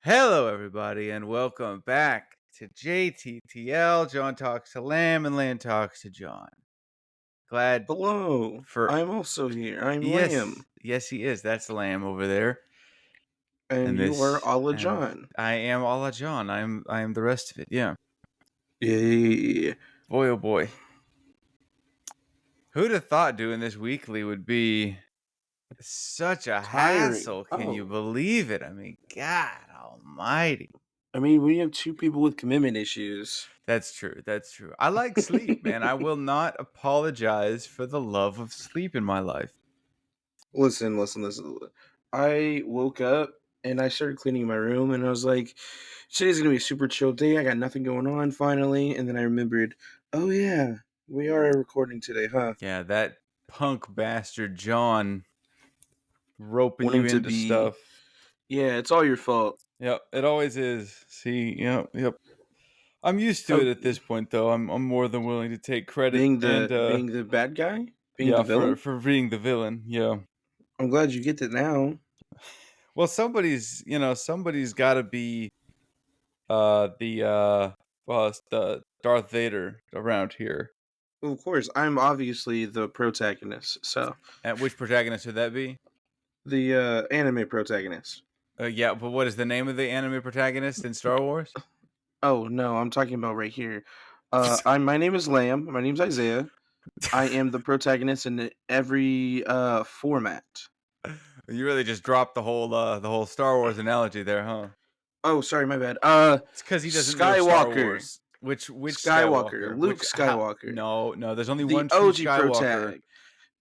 Hello, everybody, and welcome back to JTTL. John talks to Lamb, and Lamb talks to John. Glad Hello, for I'm also here. I'm Lamb, yes, he is. That's Lamb over there, and and you are this, a la and John. I am a la John. I am the rest of it. Yeah, Yay. boy, oh boy, who'd have thought doing this weekly would be such a Tiring. hassle? Can you Oh, believe it? I mean, God Almighty. I mean, we have two people with commitment issues. That's true. That's true. I like sleep, man. I will not apologize for the love of sleep in my life. Listen. I woke up and I started cleaning my room, and I was like, today's gonna be a super chill day. I got nothing going on finally. And then I remembered, oh, yeah, we are recording today, huh? Yeah, that punk bastard John roping you Wanting to into be, stuff. yeah, it's all your fault. Yep, it always is. See, yep. I'm used to How it at this point, though. I'm more than willing to take credit being and the bad guy, being the yeah, for villain. for being the villain. Yeah. I'm glad you get that now. Well, somebody's got to be the Darth Vader around here. Well, of course, I'm obviously the protagonist. So And which protagonist would that be? the anime protagonist. Yeah, but what is the name of the anime protagonist in Star Wars? Oh no, I'm talking about right here. My name is Lamb. My name's Isaiah. I am the protagonist in every format. You really just dropped the whole Star Wars analogy there, huh? Oh, sorry, my bad. It's because he doesn't know Star Skywalker, Wars. Which Skywalker, Skywalker? Luke Which how? Skywalker, No. There's only the one true OG Skywalker, protag.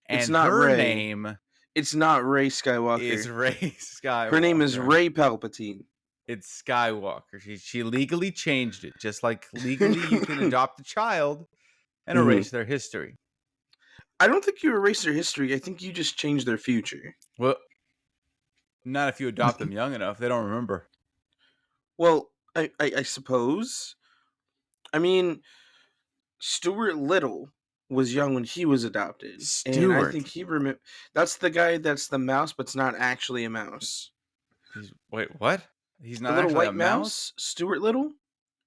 It's and not her Ray. name It's not Ray is Skywalker. Rey Skywalker. Her name is Ray Palpatine. It's Skywalker. She legally changed it, just like legally you can adopt a child and erase their history. I don't think you erase their history. I think you just change their future. Well, not if you adopt them young enough. They don't remember. Well, I suppose. I mean, Stuart Little was young when he was adopted, and I Stuart. think he That's the guy that's the mouse, but's not actually a mouse. Wait, what? He's The not little actually a white mouse? Stuart Little,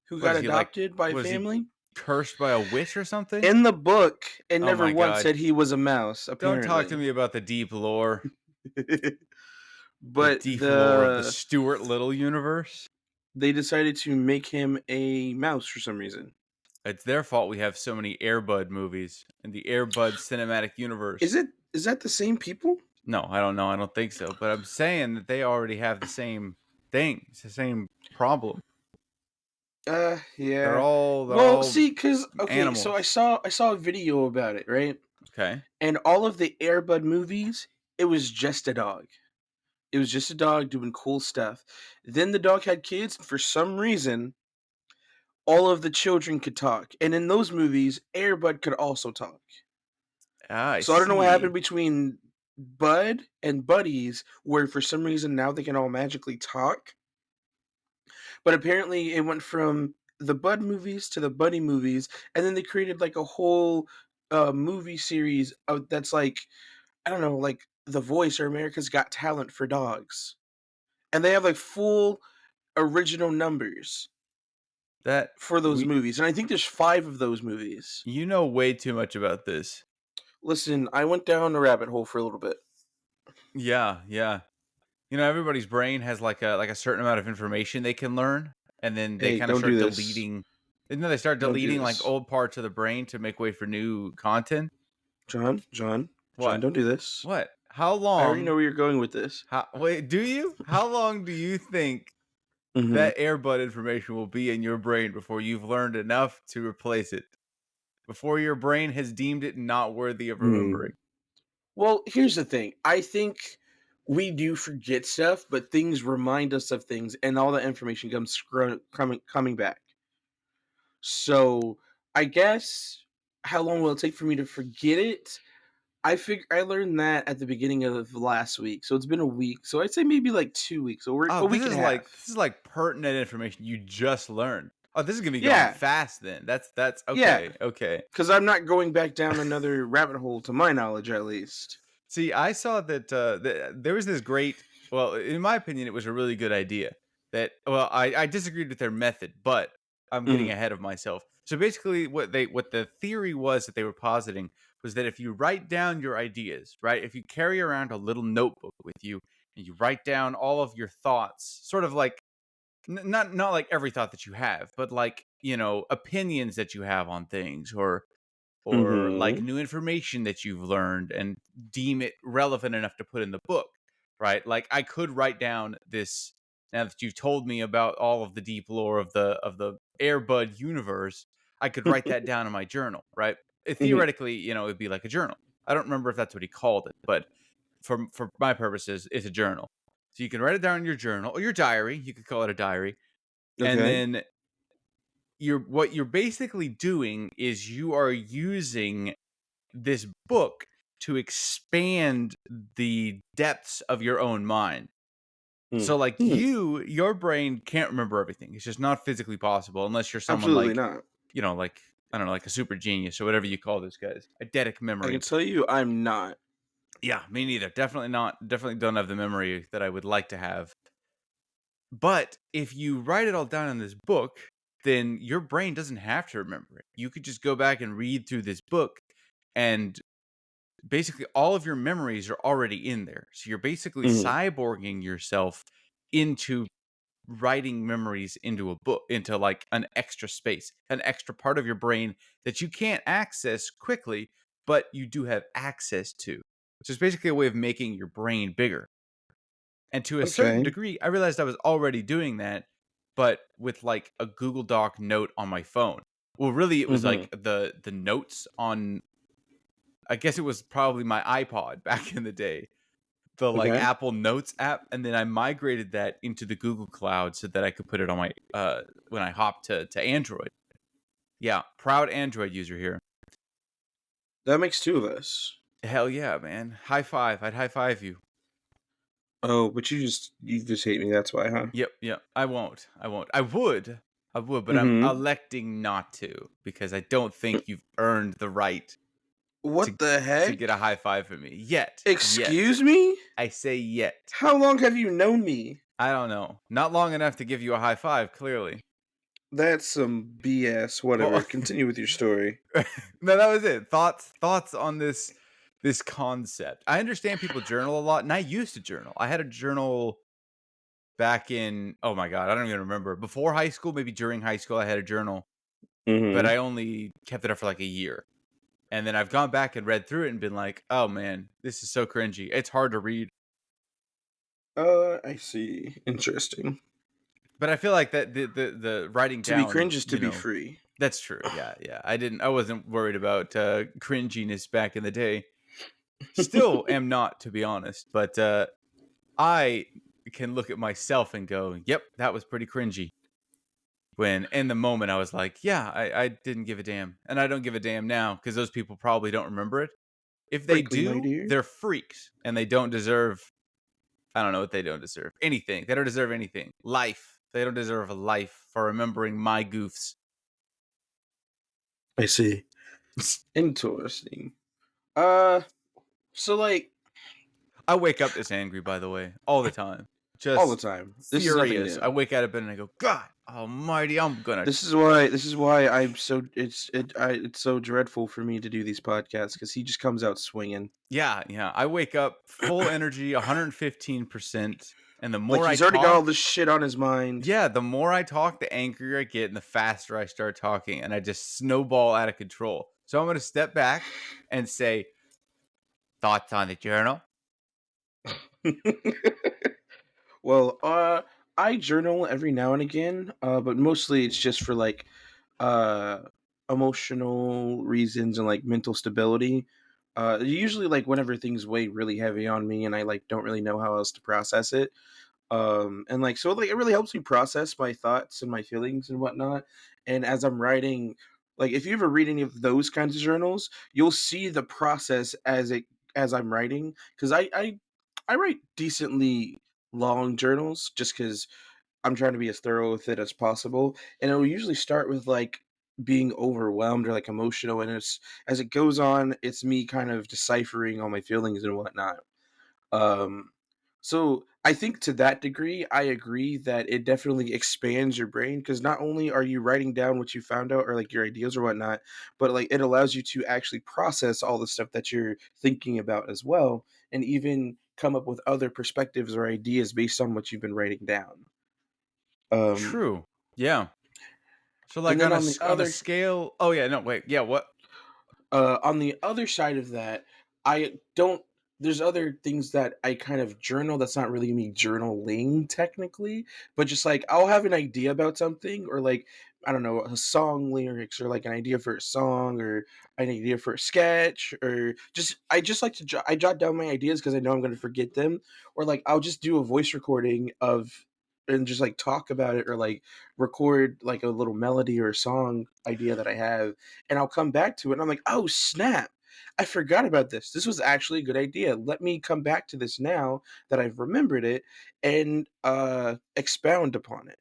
who What got is he like? adopted by a Was he family. cursed by a witch or something? In the book, it Oh never my once god. said he was a mouse. Don't talk to Apparently, me about the deep lore. The but deep lore of the Stuart Little universe. they decided to make him a mouse for some reason. It's their fault we have so many Air Bud movies in the Air Bud cinematic universe. Is that the same people? No, I don't know. I don't think so. But I'm saying that they already have the same thing. It's the same problem. Yeah. They're all Well, see, because okay, animals. so I saw a video about it, right? Okay. And all of the Air Bud movies, it was just a dog. It was just a dog doing cool stuff. Then the dog had kids, and for some reason, all of the children could talk. And in those movies, Air Bud could also talk. I So I don't know what see. happened between Bud and Buddies, where for some reason now they can all magically talk. But apparently, it went from the Bud movies to the Buddy movies, and then they created like a whole movie series that's like, I don't know, like The Voice or America's Got Talent for dogs, and they have like full original numbers That for those movies, and I think there's 5 of those movies. You know way too much about this. Listen, I went down a rabbit hole for a little bit. Yeah. You know, everybody's brain has like a certain amount of information they can learn, and then they Hey, kind of don't start do this. deleting. And then they start Don't do deleting like this. old parts of the brain to make way for new content. John, What? don't do this. What? How I already know long? where you're going with this. Wait, do you? How long do you think Mhm. that Airbud information will be in your brain before you've learned enough to replace it? Before your brain has deemed it not worthy of remembering? Well, here's the thing. I think we do forget stuff, but things remind us of things, and all that information comes coming back. So I guess how long will it take for me to forget it? I learned that at the beginning of last week, so it's been a week. So I'd say maybe like 2 weeks, or Oh, a week and a half. this is like pertinent information you just learned. Oh, this is gonna be going Yeah, fast then. That's yeah, okay. because I'm not going back down another rabbit hole, to my knowledge, at least. See, I saw that there was this great. Well, in my opinion, it was a really good idea. well, I disagreed with their method, but I'm getting Mhm. ahead of myself. So basically, what the theory was that they were positing was that if you write down your ideas, right? If you carry around a little notebook with you and you write down all of your thoughts, sort of like not like every thought that you have, but like, opinions that you have on things, or like Mhm. new information that you've learned and deem it relevant enough to put in the book, right? Like I could write down this, now that you've told me about all of the deep lore of the Airbud universe, I could write that down in my journal, right? Mhm. Theoretically, it'd be like a journal. I don't remember if that's what he called it, but for my purposes, it's a journal. So you can write it down in your journal or your diary. You could call it a diary, and Okay. then what you're basically doing is you are using this book to expand the depths of your own mind. Mm. So like Mhm. your brain can't remember everything. It's just not physically possible unless you're someone Absolutely like, not. like I don't know, like a super genius or whatever you call those guys. Eidetic I can memory. tell you I'm not. Yeah, me neither. Definitely not. Definitely don't have the memory that I would like to have. But if you write it all down in this book, then your brain doesn't have to remember it. You could just go back and read through this book, and basically all of your memories are already in there. So you're basically Mhm. cyborging yourself into writing memories into a book, into like an extra space, an extra part of your brain that you can't access quickly, but you do have access to. So it's basically a way of making your brain bigger. And to a certain Okay. degree, I realized I was already doing that, but with like a Google Doc note on my phone. Well, really, it was Mhm. like the notes on. I guess it was probably my iPod back in the day, the like Okay. Apple Notes app, and then I migrated that into the Google Cloud so that I could put it on my when I hopped to Android. Yeah, proud Android user here. That makes two of us. Hell yeah, man! High five! I'd high five you. Oh, but you just hate me. That's why, huh? Yep, yep. I won't. I won't. I would, but I'm Mhm. electing not to because I don't think you've earned the right to What the to get a heck? high five from me yet. Yet. Excuse me? I say yet. How long have you known me? I don't know. Not long enough to give you a high five, clearly. That's some BS. Well, Whatever. Continue with your story. no, that was it. Thoughts on this concept. I understand people journal a lot, and I used to journal. I had a journal back in, oh my god, I don't even remember. Before high school, maybe during high school, I had a journal, but Mhm. I only kept it up for like a year. And then I've gone back and read through it and been like, oh man, this is so cringy. It's hard to read. I see. Interesting. But I feel like that the writing To be down, cringe is to be free. that's true. Yeah, yeah. I wasn't worried about cringiness back in the day. Still am not, to be honest, but I can look at myself and go, "Yep, that was pretty cringy." When in the moment I was like, "Yeah, I didn't give a damn," and I don't give a damn now because those people probably don't remember it. If they Frankly, my do, dear. they're freaks and they don't deserve. I don't know what they don't deserve. Anything. They don't deserve anything. Life. They don't deserve a life for remembering my goofs. I see. Interesting. Uh, so like I wake up this angry, by the way, all the time. all the Just time. This is nothing furious. I new. wake out of bed and I go, God Almighty, I'm gonna. This is why I'm so it's so dreadful for me to do these podcasts because he just comes out swinging. Yeah, yeah. I wake up full energy, 115%. And the Like more I he's already got all talk, this shit on his mind. yeah, the more I talk, the angrier I get and the faster I start talking. And I just snowball out of control. So I'm going to step back and say, thoughts on the journal? Well, I journal every now and again, but mostly it's just for like uh emotional reasons and like mental stability. Usually like whenever things weigh really heavy on me and I like don't really know how else to process it. And like so like it really helps me process my thoughts and my feelings and whatnot. And as I'm writing, like if you ever read any of those kinds of journals, you'll see the process as I'm writing because I write decently long journals just because I'm trying to be as thorough with it as possible, and it'll usually start with like being overwhelmed or like emotional, and it's as it goes on, it's me kind of deciphering all my feelings and whatnot. Um, so I think to that degree, I agree that it definitely expands your brain because not only are you writing down what you found out or like your ideas or whatnot, but like it allows you to actually process all the stuff that you're thinking about as well, and even come up with other perspectives or ideas based on what you've been writing down. Um, True. Yeah. So and like then on a scale. Oh yeah. No. Wait. Yeah. What? on the other side of that, I don't. There's other things that I kind of journal. That's not really me journaling technically, but just like I'll have an idea about something, or like I don't know, a song lyrics, or like an idea for a song, or an idea for a sketch, or just I just like to I jot down my ideas because I know I'm going to forget them, or like I'll just do a voice recording of and just like talk about it, or like record like a little melody or a song idea that I have, and I'll come back to it and I'm like, "Oh, snap. I forgot about this. This was actually a good idea. Let me come back to this now that I've remembered it and expound upon it."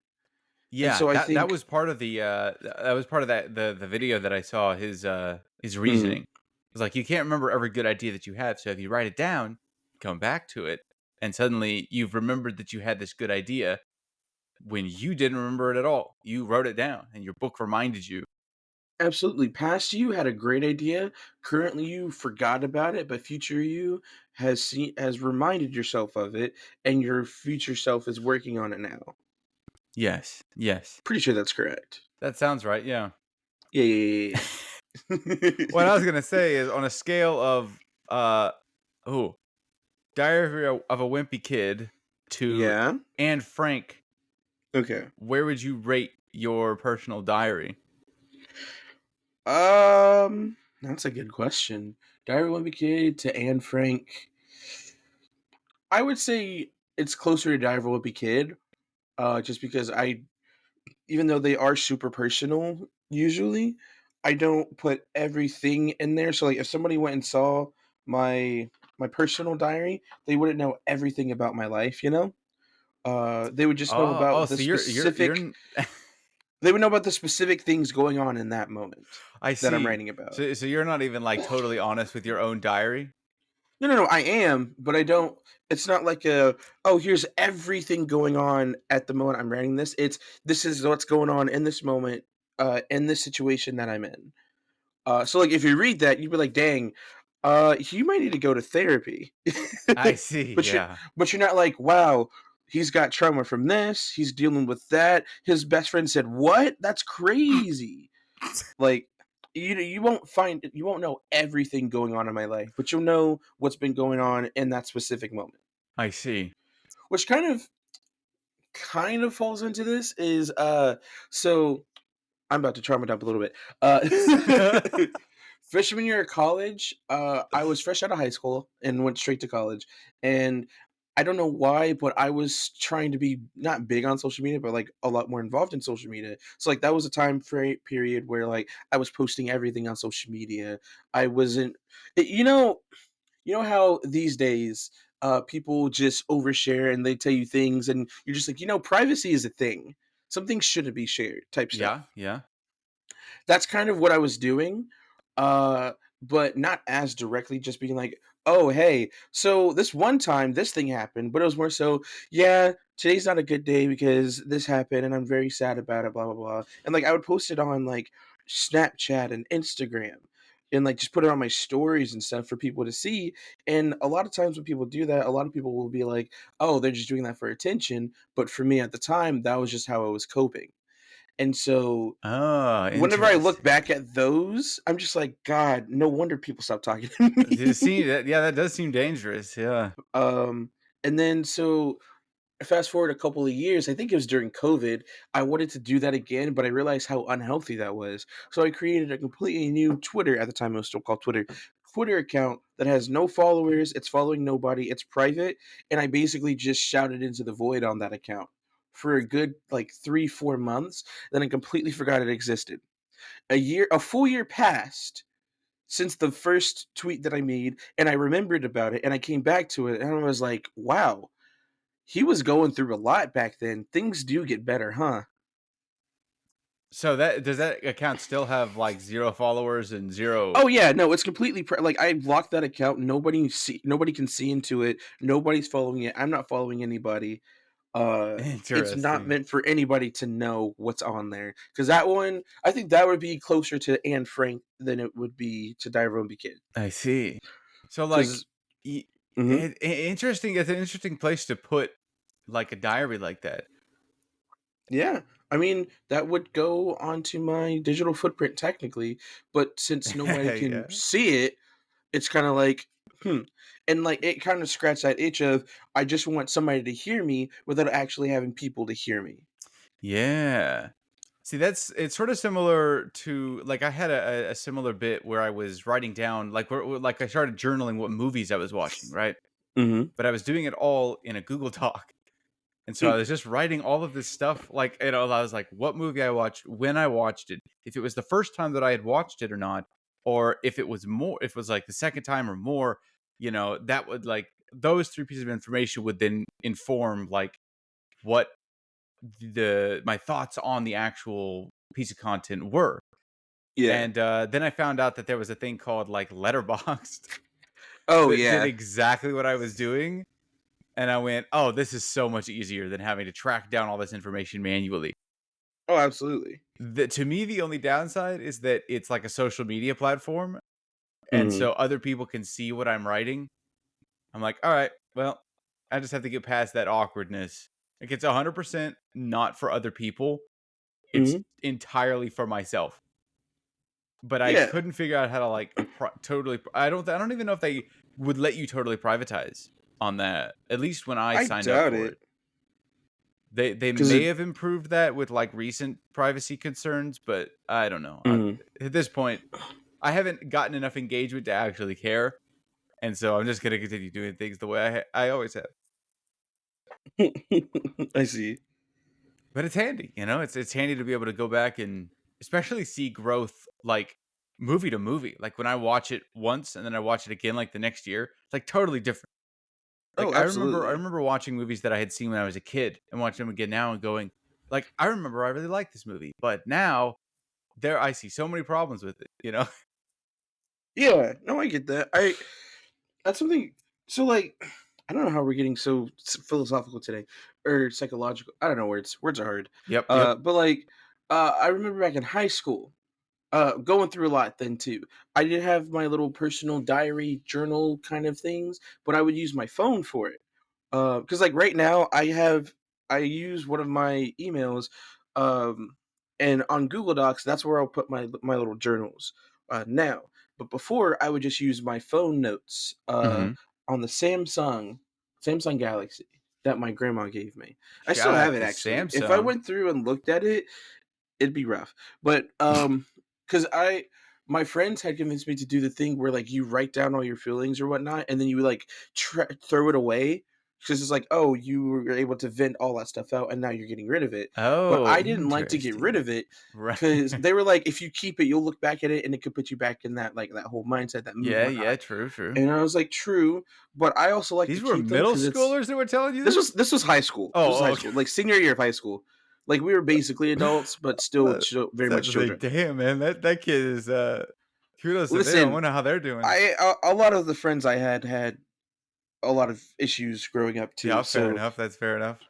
And Yeah. so I That think was part of the that was part of the video that I saw. His mm, reasoning. It was like you can't remember every good idea that you have. So if you write it down, come back to it, and suddenly you've remembered that you had this good idea when you didn't remember it at all. You wrote it down, and your book reminded you. absolutely, past you had a great idea, currently you forgot about it, but future you has reminded yourself of it, and your future self is working on it now. Yes. Yes. Pretty sure that's correct. That sounds right. Yeah. Yeah, yeah, yeah, What I yeah. was gonna say is on a scale of uh oh, Diary of a Wimpy Kid to Yeah. Anne Frank, Okay. where would you rate your personal diary? That's a good question. Diary of a Wimpy Kid to Anne Frank. I would say it's closer to Diary of a Wimpy Kid, just because even though they are super personal, usually, I don't put everything in there. So, like, if somebody went and saw my my personal diary, they wouldn't know everything about my life. They would just know Oh, about the so you're specific. They would know about the specific things going on in that moment I that I'm see. writing about. So you're not even like totally honest with your own diary? No, no, no, I am, but I don't it's not like "Oh, here's everything going on at the moment I'm writing this." "This is what's going on in this moment, in this situation that I'm in." So, like, if you read that, you'd be like, "Dang, you might need to go to therapy." I see, But you're yeah. but you're not like, "Wow, he's got trauma from this, he's dealing with that, his best friend said what? That's crazy." Like, you won't know everything going on in my life, but you'll know what's been going on in that specific moment. I see. Which kind of falls into this is so I'm about to trauma dump a little bit. Freshman year of college, I was fresh out of high school and went straight to college. And I don't know why, but I was trying to be not big on social media, but like a lot more involved in social media. So like that was a period where like I was posting everything on social media. I wasn't, it- you know how these days people just overshare and they tell you things, and you're just like, privacy is a thing. Some things shouldn't be shared, type Yeah, stuff. yeah. That's kind of what I was doing, uh, but not as directly, just being like, "Oh, hey, so this one time this thing happened," but it was more so, "Yeah, today's not a good day because this happened and I'm very sad about it, blah blah blah." And like I would post it on like Snapchat and Instagram and like just put it on my stories and stuff for people to see. And a lot of times when people do that, a lot of people will be like, "Oh, they're just doing that for attention." But for me at the time, that was just how I was coping. And so Oh, whenever I look interesting. back at those, I'm just like, "God, no wonder people stopped talking to Does it seem me." that yeah, that does seem dangerous, yeah. Um, and then so fast forward a couple of years, I think it was during COVID, I wanted to do that again, but I realized how unhealthy that was. So I created a completely new Twitter, at the time it was still called Twitter account that has no followers, it's following nobody, it's private, and I basically just shouted into the void on that account for a good like 3, 4 months, then I completely forgot it existed. A full year passed since the first tweet that I made, and I remembered about it, and I came back to it, and I was like, "Wow, he was going through a lot back then. Things do get better, huh?" So that does that account still have like 0 followers and 0 Oh yeah, no, it's completely like I blocked that account. Nobody can see into it. Nobody's following it. I'm not following anybody. It's not Interesting. meant for anybody to know what's on there because that one, I think that would be closer to Anne Frank than it would be to Wimpy Kid. I see. So like Because interesting, it's an interesting place to put like a diary like that. yeah, I mean that would go onto my digital footprint technically, but since nobody can Yeah. see it, it's kind of like, hmm. And like it kind of scratched that itch of I just want somebody to hear me without actually having people to hear me. Yeah. See, it's sort of similar to like I had a similar bit where I was writing down like I started journaling what movies I was watching, right? Mm-hmm. But I was doing it all in a Google Doc. And so I was just writing all of this stuff like I was like what movie I watched, when I watched it, if it was the first time that I had watched it or not, or if it was like the second time or more, that would like those three pieces of information would then inform like what the my thoughts on the actual piece of content were. Yeah. And then I found out that there was a thing called like Letterboxd Oh that did yeah. exactly what I was doing. And I went, oh, this is so much easier than having to track down all this information manually. Oh, absolutely. To me, the only downside is that it's like a social media platform. And Mm-hmm. so other people can see what I'm writing. I'm like, all right, well, I just have to get past that awkwardness. Like it's 100% not for other people. It's Mm-hmm. entirely for myself. But I Yeah. couldn't figure out how to like totally. I don't even know if they would let you totally privatize on that. At least when I I signed up doubt for it it, they because may have improved that with like recent privacy concerns, but I don't know. mm-hmm. At this point, I haven't gotten enough engagement to actually care, and so I'm just gonna continue doing things the way I always have. I see. But it's handy, It's handy to be able to go back and especially see growth like movie to movie. Like when I watch it once and then I watch it again like the next year, it's like totally different. Like Oh, I absolutely. remember watching movies that I had seen when I was a kid and watching them again now and going, like, I remember I really liked this movie, but now there I see so many problems with it. Yeah. No, I get that. That's something. So like, I don't know how we're getting so philosophical today or psychological. I don't know words. Words are hard. Yep, yep. But like, I remember back in high school. Going through a lot then too. I did have my little personal diary journal kind of things, but I would use my phone for it. Because like right now, I use one of my emails, um, and on Google Docs, that's where I'll put my little journals. Now, but before I would just use my phone notes. Mhm. On the Samsung Galaxy that my grandma gave me. I Shout still have out it to actually. If I Samsung. went through and looked at it, it'd be rough. But because my friends had convinced me to do the thing where like you write down all your feelings or whatnot, and then you like throw it away because it's like, oh, you were able to vent all that stuff out, and now you're getting rid of it. But Oh, I didn't like to get rid interesting. of it Right. because they were like, if you keep it, you'll look back at it, and it could put you back in that like that whole mindset, that mood, Yeah, whatnot. yeah, true, true. And I was like, true, but I also like to These were keep them middle because it's schoolers that were telling you this this? was this was high school. This was Oh, high okay. school, like senior year of high school. Like we were basically adults, but still very So I have much to say, children. damn, man, that kid is kudos to them. I Listen, wonder how they're doing. a lot of the friends I had a lot of issues growing up Yeah, too. fair So, enough. That's fair enough.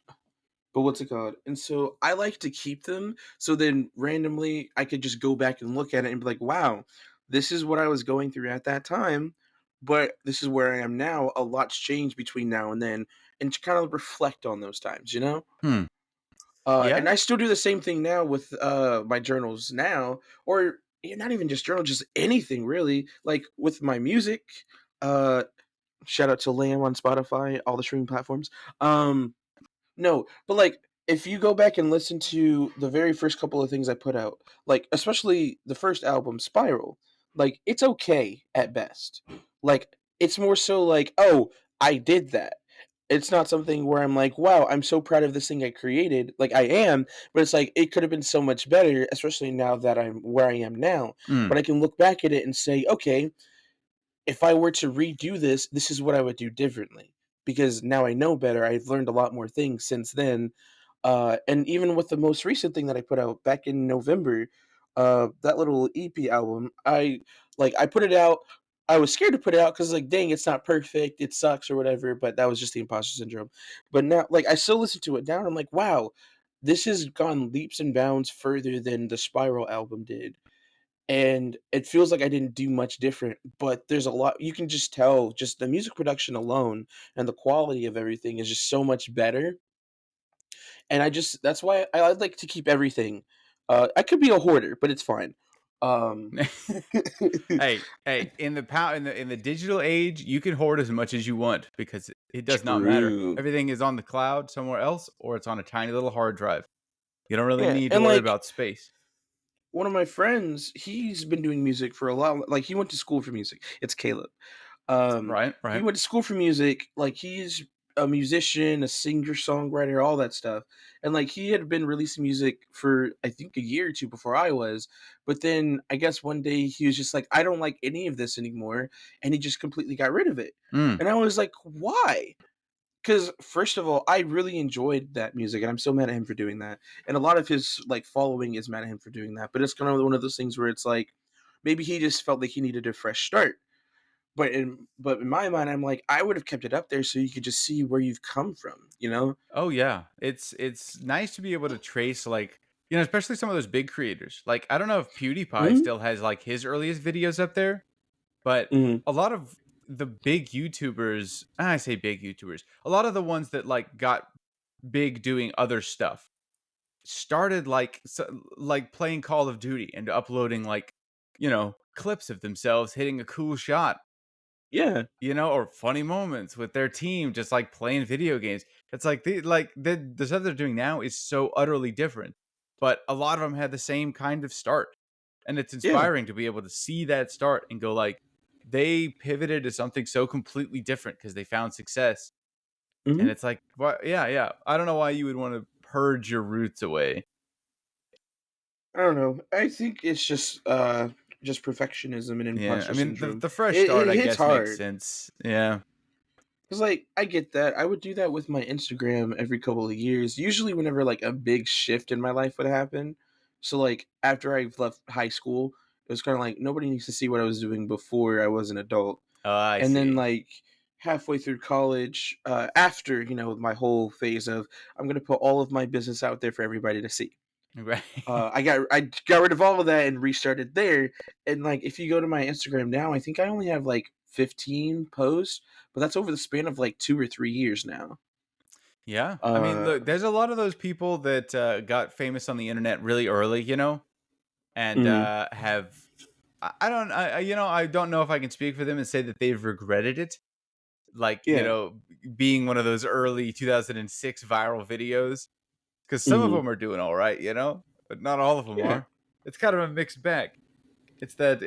but what's it called? And so I like to keep them. So then randomly I could just go back and look at it and be like, wow, this is what I was going through at that time, but this is where I am now. A lot's changed between now and then, and to kind of reflect on those times, you know. Hmm. And Yeah. I still do the same thing now with my journals now, or not even just journal, just anything really. Like with my music, uh, shout out to Lamb on Spotify, all the streaming platforms. No, but like if you go back and listen to the very first couple of things I put out, like especially the first album, Spiral, like it's okay at best. Like it's more so like, oh, I did that. It's not something where I'm like, wow, I'm so proud of this thing I created. Like I am, but it's like it could have been so much better, especially now that I'm where I am now. Mm. But I can look back at it and say, okay, if I were to redo this, this is what I would do differently. Because now I know better. I've learned a lot more things since then. And even with the most recent thing that I put out back in November, that little EP album, I put it out. I was scared to put it out because like, dang, it's not perfect, it sucks or whatever. But that was just the imposter syndrome. But now, like, I still listen to it now, and I'm like, wow, this has gone leaps and bounds further than the Spiral album did. And it feels like I didn't do much different, but there's a lot you can just tell, just the music production alone and the quality of everything is just so much better. And I just that's why I like to keep everything. I could be a hoarder, but it's fine. Um, Hey, in the digital age, you can hoard as much as you want because it does not matter. True. Everything is on the cloud somewhere else, or it's on a tiny little hard drive. You don't really Yeah, need to and worry like about space. one of my friends, he's been doing music for a lot. Like he went to school for music. It's Caleb. Right, He right. went to school for music. Like he's a musician, a singer, songwriter, all that stuff. And like he had been releasing music for I think a year or two before I was. But then I guess one day he was just like, I don't like any of this anymore, and he just completely got rid of it. Mm. And I was like, why? Because first of all, I really enjoyed that music, and I'm so mad at him for doing that. And a lot of his like following is mad at him for doing that. But it's kind of one of those things where it's like maybe he just felt like he needed a fresh start. But in my mind, I'm like, I would have kept it up there so you could just see where you've come from, you know? Oh yeah, it's nice to be able to trace like especially some of those big creators. Like I don't know if PewDiePie Mhm, still has like his earliest videos up there, but mhm, a lot of the big YouTubers, I say big YouTubers, a lot of the ones that like got big doing other stuff started like playing Call of Duty and uploading like clips of themselves hitting a cool shot, yeah, or funny moments with their team just like playing video games. It's like the stuff they're doing now is so utterly different, but a lot of them had the same kind of start, and it's yeah, inspiring to be able to see that start and go like they pivoted to something so completely different because they found success. And mhm. it's like, what? Yeah, yeah. I don't know why you would want to purge your roots away. I don't know. I think it's just perfectionism and Yeah, I imposter mean syndrome. the fresh It start, I hits guess, makes hard. sense. Yeah, 'Cause, like, I get that. I would do that with my Instagram every couple of years, usually whenever, like, a big shift in my life would happen. So, like, after I've left high school, it was kinda like, nobody needs to see what I was doing before I was an adult. I And then, see. like, halfway through college, after, my whole phase of, "I'm gonna put all of my business out there for everybody to see." Right. I got rid of all of that and restarted there. And like, if you go to my Instagram now, I think I only have like 15 posts, but that's over the span of like 2 or 3 years now. Yeah, I mean, Uh, look, there's a lot of those people that got famous on the internet really early, and mhm, have I don't I don't know if I can speak for them and say that they've regretted it. Like yeah, being one of those early 2006 viral videos, because some of mhm, them are doing all right, but not all of them yeah, are. It's kind of a mixed bag. It's that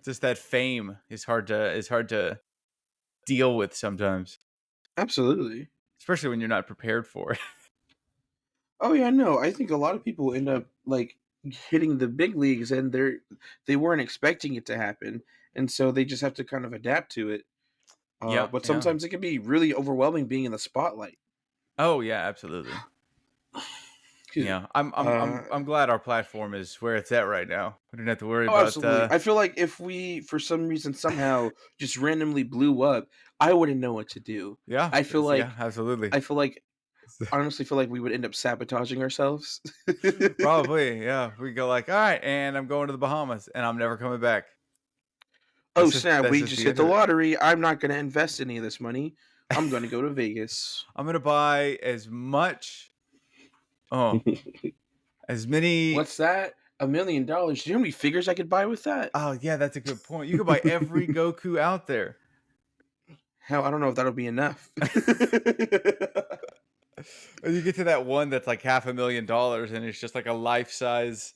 just that fame is hard to deal with sometimes, absolutely. especially when you're not prepared for it. Oh yeah, no, I think a lot of people end up like hitting the big leagues, and they weren't expecting it to happen, and so they just have to kind of adapt to it. Yeah, But yeah. sometimes it can be really overwhelming being in the spotlight. Oh yeah, absolutely. Excuse me. Yeah, I'm glad our platform is where it's at right now. We don't have to worry Oh, about absolutely. I feel like if we, for some reason, somehow just randomly blew up, I wouldn't know what to do. yeah, I feel yeah, like, absolutely. I feel like, honestly, feel like we would end up sabotaging ourselves. Probably, yeah. We go like, all right, and I'm going to the Bahamas, and I'm never coming back. Oh That's just snap! that's We just just the hit end the of it. lottery. I'm not going to invest any of this money. I'm going to go to Vegas. I'm gonna buy as much, oh, as many. What's that? $1 million? Do you know how many figures I could buy with that? Oh yeah, that's a good point. You could buy every Goku out there. Hell, I don't know if that'll be enough. And you get to that one that's like $500,000, and it's just like a life size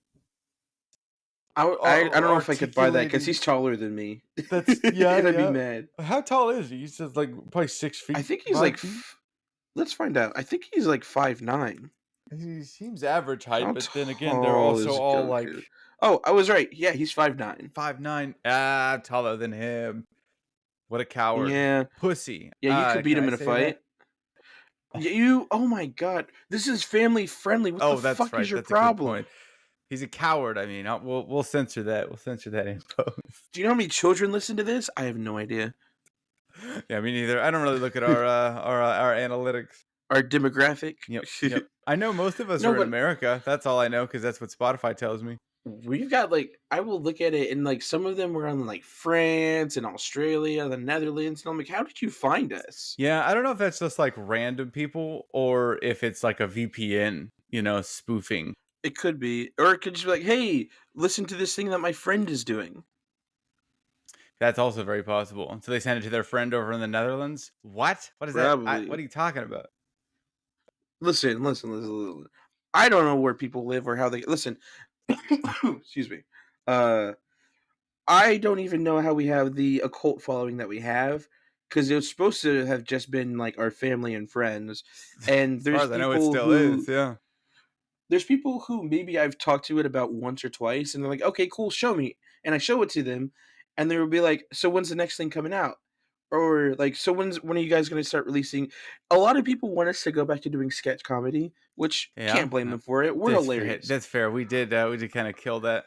I don't know if I could buy that because articulating. he's taller than me, That's yeah, and I'd be yeah. mad. How tall is he? He's just like probably six I feet, think he's like 5 feet. let's find out. I think he's like 5'9". He seems average height, How but then again, they're tall also is all Goku? like Oh, I was right. Yeah, he's 5'9". 5'9". Taller than him. What a coward, Yeah. pussy. Yeah, you could beat Can him I in a say that? fight. Oh my god, this is family friendly. What the Oh, that's fuck is right. your That's a good problem? point. He's a coward. I mean, we'll censor that. We'll censor that in post. Do you know how many children listen to this? I have no idea. Yeah, me neither. I don't really look at our analytics. Our demographic. Yep, yep. I know most of us No, are in but America. That's all I know because that's what Spotify tells me. we've got like I will look at it and like some of them were on like France and Australia, the Netherlands, and I'm like, how did you find us? Yeah, I don't know if that's just like random people or if it's like a VPN, spoofing. It could be, or it could just be like, hey, listen to this thing that my friend is doing. That's also very possible. And so they send it to their friend over in the Netherlands. What? What is that? What Probably. are you talking about? Listen. I don't know where people live or how they listen. Excuse me. Uh, I don't even know how we have the occult following that we have because it was supposed to have just been like our family and friends, and As far there's as I know, it people still who is. Yeah. maybe I've talked to it about once or twice, and they're like, "Okay, cool, show me," and I show it to them, and they will be like, "So when's the next thing coming out?" Or like, "So when are you guys going to start releasing?" A lot of people want us to go back to doing sketch comedy, which Yeah. can't blame them for it. We're That's fair. hilarious. That's fair. We did kind of kill that.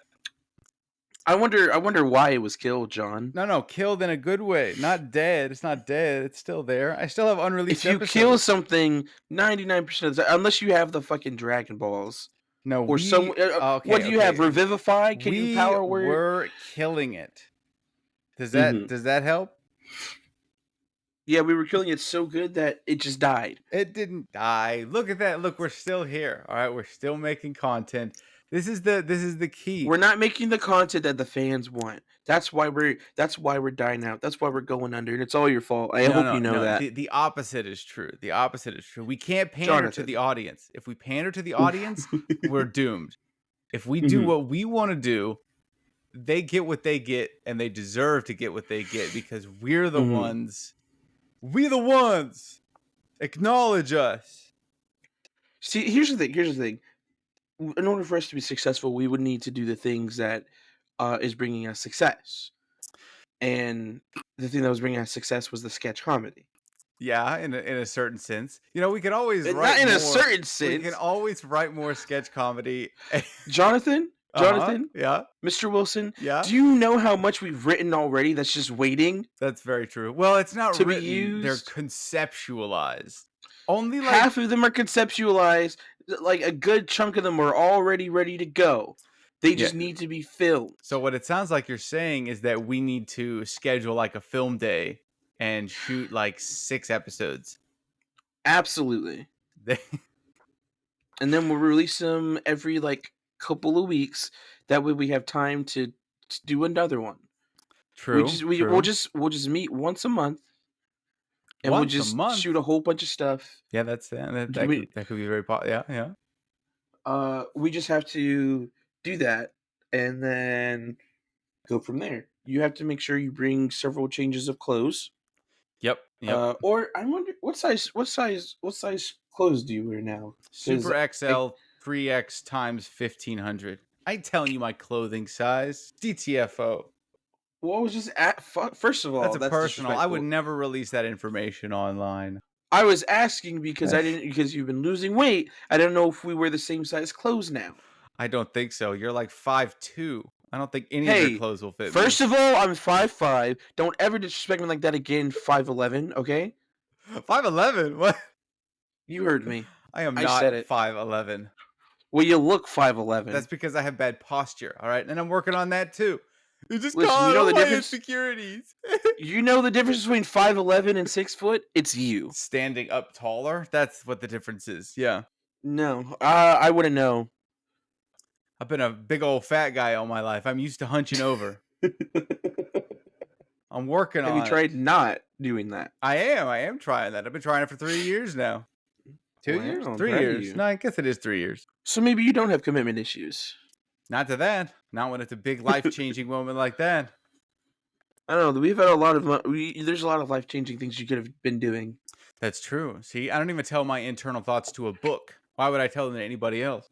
I wonder why it was killed, John. No, no, killed in a good way. Not dead. It's not dead. It's still there. I still have If unreleased you kill episodes. something, 99% of the time, unless you have the fucking Dragon Balls No, or some, what okay, do you have? okay. Revivify? Can you We power word? were killing it. Does that Hmm. does that help? Yeah, we were killing it so good that it just died. It didn't die. Look at that. Look, we're still here. All right, we're still making content. This is the key. We're not making the content that the fans want. That's why we're dying out. That's why we're going under, and it's all your fault. I No, hope no, you know no. that, The opposite is true. The opposite is true. We can't pander to the Jonathan. audience. If we pander to the audience, we're doomed. If we do Mhm, what we want to do, they get what they get, and they deserve to get what they get because we're the mhm. ones. We the ones. Acknowledge us. See, here's the thing. Here's the thing. In order for us to be successful, we would need to do the things that is bringing us success. And the thing that was bringing us success was the sketch comedy. Yeah, in a certain sense. We can always Not write in a more. certain We can sense. always write more sketch comedy. Jonathan, Uh-huh. Yeah. Mr. Wilson, Yeah. do you know how much we've written already that's just waiting That's very true. Well, it's not to be written, they're used? conceptualized. Only like Half of them are conceptualized. Like a good chunk of them are already ready to go. They yeah. just need to be filmed. So what it sounds like you're saying is that we need to schedule like a film day and shoot like 6 episodes. Absolutely. And then we'll release them every like couple of weeks. That way we have time to do another one. True, We'll true. just meet once a month and we'll Once a just month. shoot a whole bunch of stuff. Yeah, that We that could be very yeah, yeah. we just have to do that and then go from there. You have to make sure you bring several changes of clothes. Yep, yep. Or I wonder what size clothes do you wear now? Because Super XL 3X times 1500. I ain't telling you my clothing size. DTFO. well, I was just at first of That's all, a that's personal. I would disrespectful. never release that information online. I was asking because you've been losing weight. I don't know if we wear the same size clothes now. I don't think so. You're like 5'2". I don't think any of your Hey, clothes will fit me. first of all, I'm 5'5". Don't ever disrespect me like that again. 5'11", okay? 5'11"? What? You heard me. I am I not said it. 5'11". Well, you look 5'11". That's because I have bad posture, all right? And I'm working on that too. You just Listen, you calling know out the my difference. insecurities. You know the difference between 5'11" and 6 foot. It's you. Standing up taller, that's what the difference is. Yeah. No, I wouldn't know. I've been a big old fat guy all my life. I'm used to hunching over. I'm working Have you on it. tried not doing that? I am trying that. I've been trying it for 3 years now. 2 years? Wow, I'm 3 proud of years. you. No, I guess it is 3 years. So maybe you don't have commitment issues. Not to that. Not when it's a big life-changing moment like that. I don't know. We've had a lot of there's a lot of life changing things you could have been doing. That's true. See, I don't even tell my internal thoughts to a book. Why would I tell them to anybody else?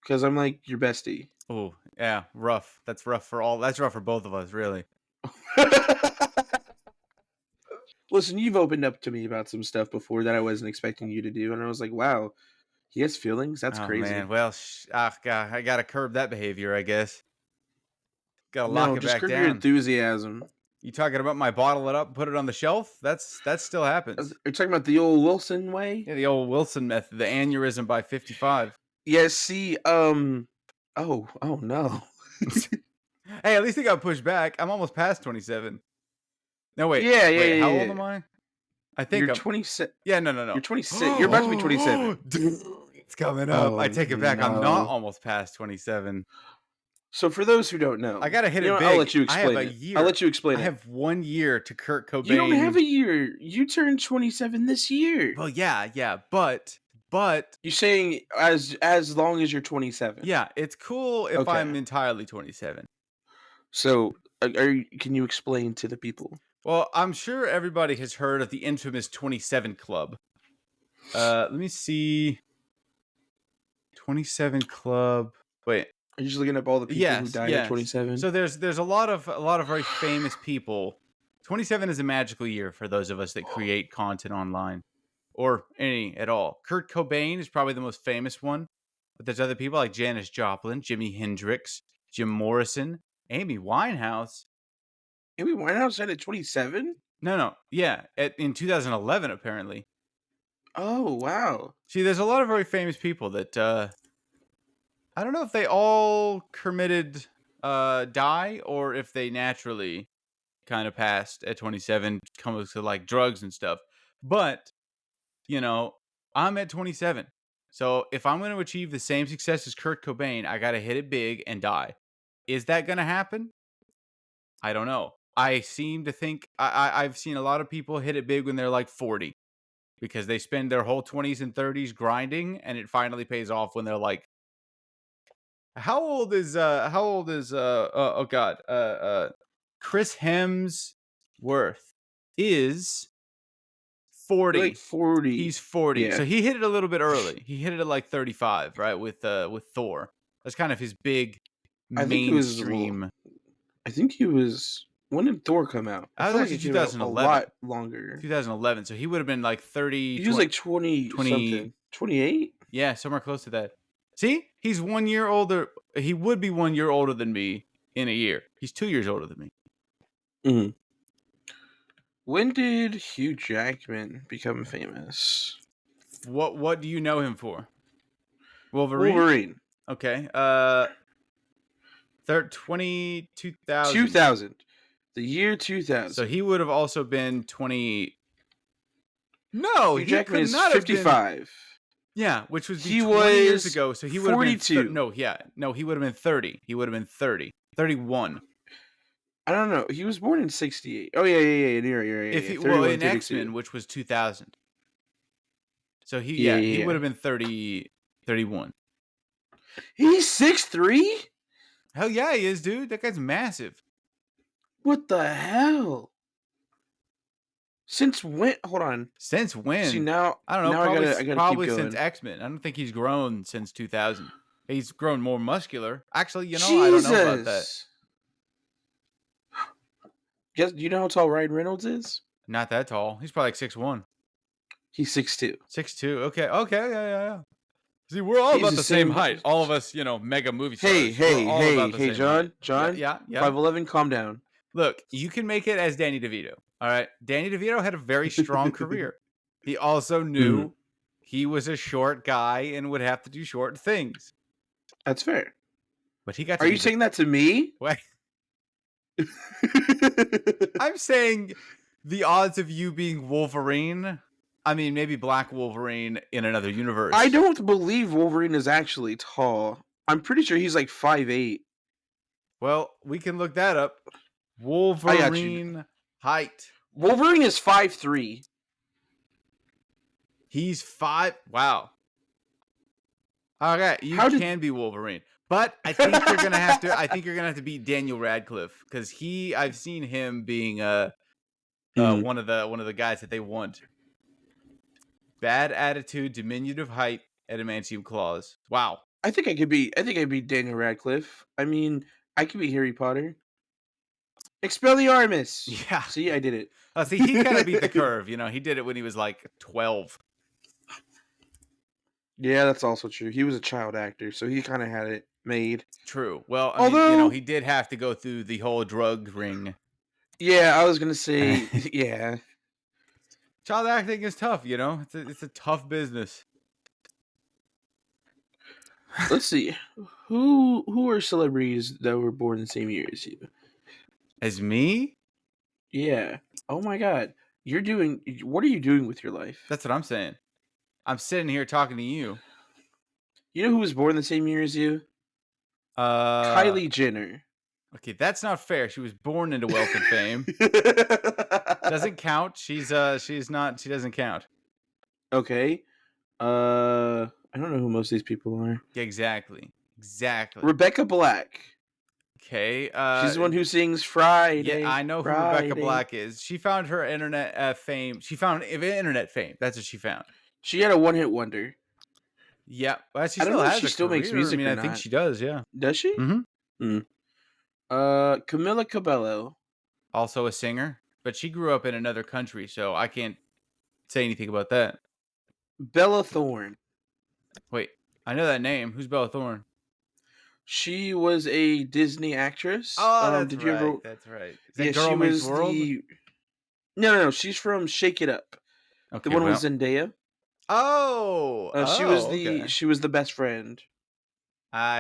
Because I'm like your bestie. Oh, yeah, rough. That's rough for both of us, really. Listen, you've opened up to me about some stuff before that I wasn't expecting you to do, and I was like, wow, he has feelings. That's Oh crazy. man, well, God, I gotta curb that behavior, I guess. Gotta lock No, it just back curb your down. enthusiasm. You talking about my bottle it up, put it on the shelf? That still Are happens. you talking about the old Wilson way? Yeah, the old Wilson method, the aneurysm by 55. Yeah, see, oh no. Hey, at least it got pushed back. I'm almost past 27. No, wait, Yeah, yeah, wait. yeah, How old yeah. am I? I think You're I'm. 26. Yeah, no, no, no. You're 26. You're about to be 27. Dude, it's coming up. I Oh take it back. I'm not no. almost past 27. So for those who don't I know, gotta hit you know it what, I'll big. let you I have explain a it. I'll year. let you explain I it. have 1 year to Kurt You don't have Cobain. a year. You turned 27 this year. Well, yeah, but You're saying as long as you're 27. yeah, it's cool if Okay. I'm entirely 27. So can you explain to the people? Well, I'm sure everybody has heard of the infamous 27 Club. Let me see. 27 Club. Wait. Are you just looking up all the people who Yes, died at yes. 27? So there's a lot of very famous people. 27 is a magical year for those of us that create content online or any at all. Kurt Cobain is probably the most famous one, but there's other people like Janis Joplin, Jimi Hendrix, Jim Morrison, Amy Winehouse. Amy Winehouse died at 27? No, yeah, in 2011 apparently. Oh, wow. See, there's a lot of very famous people that I don't know if they all committed die or if they naturally kind of passed at 27 comes to like drugs and stuff. But, you know, I'm at 27. So if I'm going to achieve the same success as Kurt Cobain, I got to hit it big and die. Is that going to happen? I don't know. I seem to think I've seen a lot of people hit it big when they're like 40 because they spend their whole 20s and 30s grinding and it finally pays off when they're like how old is oh god Chris Hemsworth is You're like 40. 40. He's 40. Yeah. So he hit it a little bit early. He hit it at like 35, right? With Thor. That's kind of his big I think it was mainstream. I think he was when did Thor come out? I That was feel like actually it came out a 2011. lot longer. 2011. So he would have been like 30. He was like 20 something. 28? Yeah, somewhere close to that. See? He's 1 year older. He would be 1 year older than me in a year. He's 2 years older than me. Mm-hmm. When did Hugh Jackman become famous? What do you know him for? Wolverine? Wolverine. Okay. 2000. 2000. The year 2000. So he would have also been 20. No, Hugh he Jackman could is not 55. have been. Yeah, which was He 20 years was ago. So he would have been 42. no, he would have been 30. He would have been 30. 31. I don't know. He was born in 68. Oh yeah. You're right. If he 31, in 32. X-Men, which was 2000. So he Yeah. would have been 30 31. He's 6'3"? Hell yeah, he is, dude. That guy's massive. What the hell? Since when? Hold on. Since when? See now, I don't know. Now Probably, I gotta probably keep since going. X-Men. I don't think he's grown since 2000. He's grown more muscular. Actually, Jesus. I don't know about that. Guess do you know how tall Ryan Reynolds is? Not that tall. He's probably like 6'1". He's 6'2". 6'2". Okay, yeah. See, we're all about the same height. All of us, mega movie stars. Hey, John. Yeah. 5'11", calm down. Look, you can make it as Danny DeVito. All right? Danny DeVito had a very strong career. He also knew he was a short guy and would have to do short things. That's fair. But he got to Are you saying that to me? Wait. I'm saying the odds of you being Wolverine, I mean, maybe Black Wolverine in another universe. I don't believe Wolverine is actually tall. I'm pretty sure he's like 5'8". Well, we can look that up. Wolverine height. Wolverine is 5'3". He's 5. Wow. Okay, you can be Wolverine. But I think you're gonna have to. I think you're gonna have to beat Daniel Radcliffe because I've seen him being one of the guys that they want. Bad attitude, diminutive height, adamantium claws. Wow. I think I could be Daniel Radcliffe. I mean, I could be Harry Potter. Expelliarmus. Yeah. See, I did it. See, he kind of beat the curve. He did it when he was like 12. Yeah, that's also true. He was a child actor, so he kind of had it made. True. Well, I mean, Although, he did have to go through the whole drug ring. yeah, I was gonna say, yeah. Child acting is tough, It's a tough business. Let's see, who are celebrities that were born the same year as you? As me? Yeah. Oh my God, what are you doing with your life? That's what I'm saying. I'm sitting here talking to you. You know who was born the same year as you? Kylie Jenner. Okay, that's not fair. She was born into wealth and fame. Doesn't count. She's not. She doesn't count. Okay. I don't know who most of these people are. Exactly. Rebecca Black. Okay. She's the one who sings Friday. Yeah, I know who Rebecca Black is. She found her internet fame. She found internet fame. That's what she found. She had a one-hit wonder. Yeah, well, she I don't still know if has she a still makes career. music I mean, or I think not. she does. Yeah. Does she? Mm-hmm. Camila Cabello. Also a singer, but she grew up in another country, so I can't say anything about that. Bella Thorne. Wait, I know that name. Who's Bella Thorne? She was a Disney actress. Oh, that's did right. You ever... That's right. Is yeah, that Girl she Meets was World? No. She's from Shake It Up. Okay, the one with Zendaya. Oh, she was the best friend.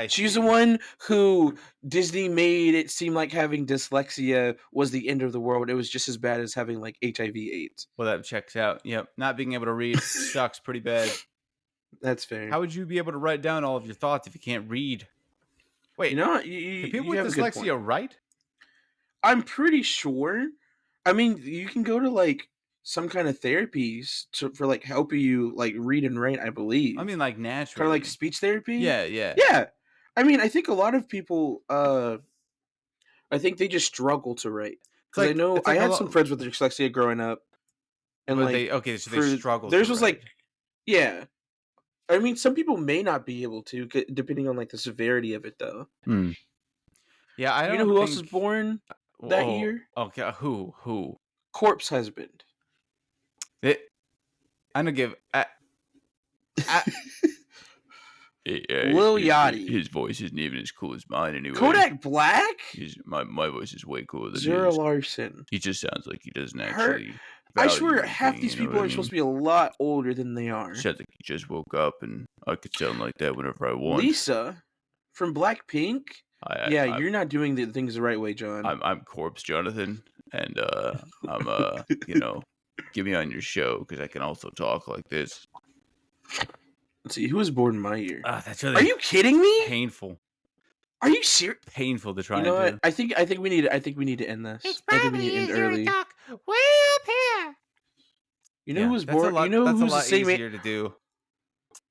She's see. the one who Disney made it seem like having dyslexia was the end of the world. It was just as bad as having like HIV/AIDS. Well, that checks out. Yep, not being able to read sucks pretty bad. That's fair. How would you be able to write down all of your thoughts if you can't read? Wait, can people with dyslexia write? I'm pretty sure. I mean, you can go to like some kind of therapies for like helping you like read and write, I believe. I mean, like naturally. Kind of like speech therapy? Yeah. I mean, I think a lot of people I think they just struggle to write. Because I know I had some friends with dyslexia growing up. And so they struggle. Theirs was like, yeah. I mean, some people may not be able to, depending on like the severity of it, though. Yeah, I don't. You know who else was born that year? Okay, who? Corpse Husband. I don't give. Lil Yachty. His voice isn't even as cool as mine anyway. Kodak Black? My voice is way cooler than Zara his. Larson. He just sounds like he doesn't actually. I swear, half these people are supposed to be a lot older than they are. Sounds like he just woke up, and I could sound like that whenever I want. Lisa from Blackpink. You're not doing the things the right way, John. I'm Corpse Jonathan, and I'm get me on your show because I can also talk like this. Let's see, who was born in my year? That's really. Are you kidding me? Painful. Are you serious? Painful to try. You know and what? do. I think we need to end this. It's I think we probably need to end easier early. to talk way up here. You know who was born? You know that's who's a lot the same easier to do.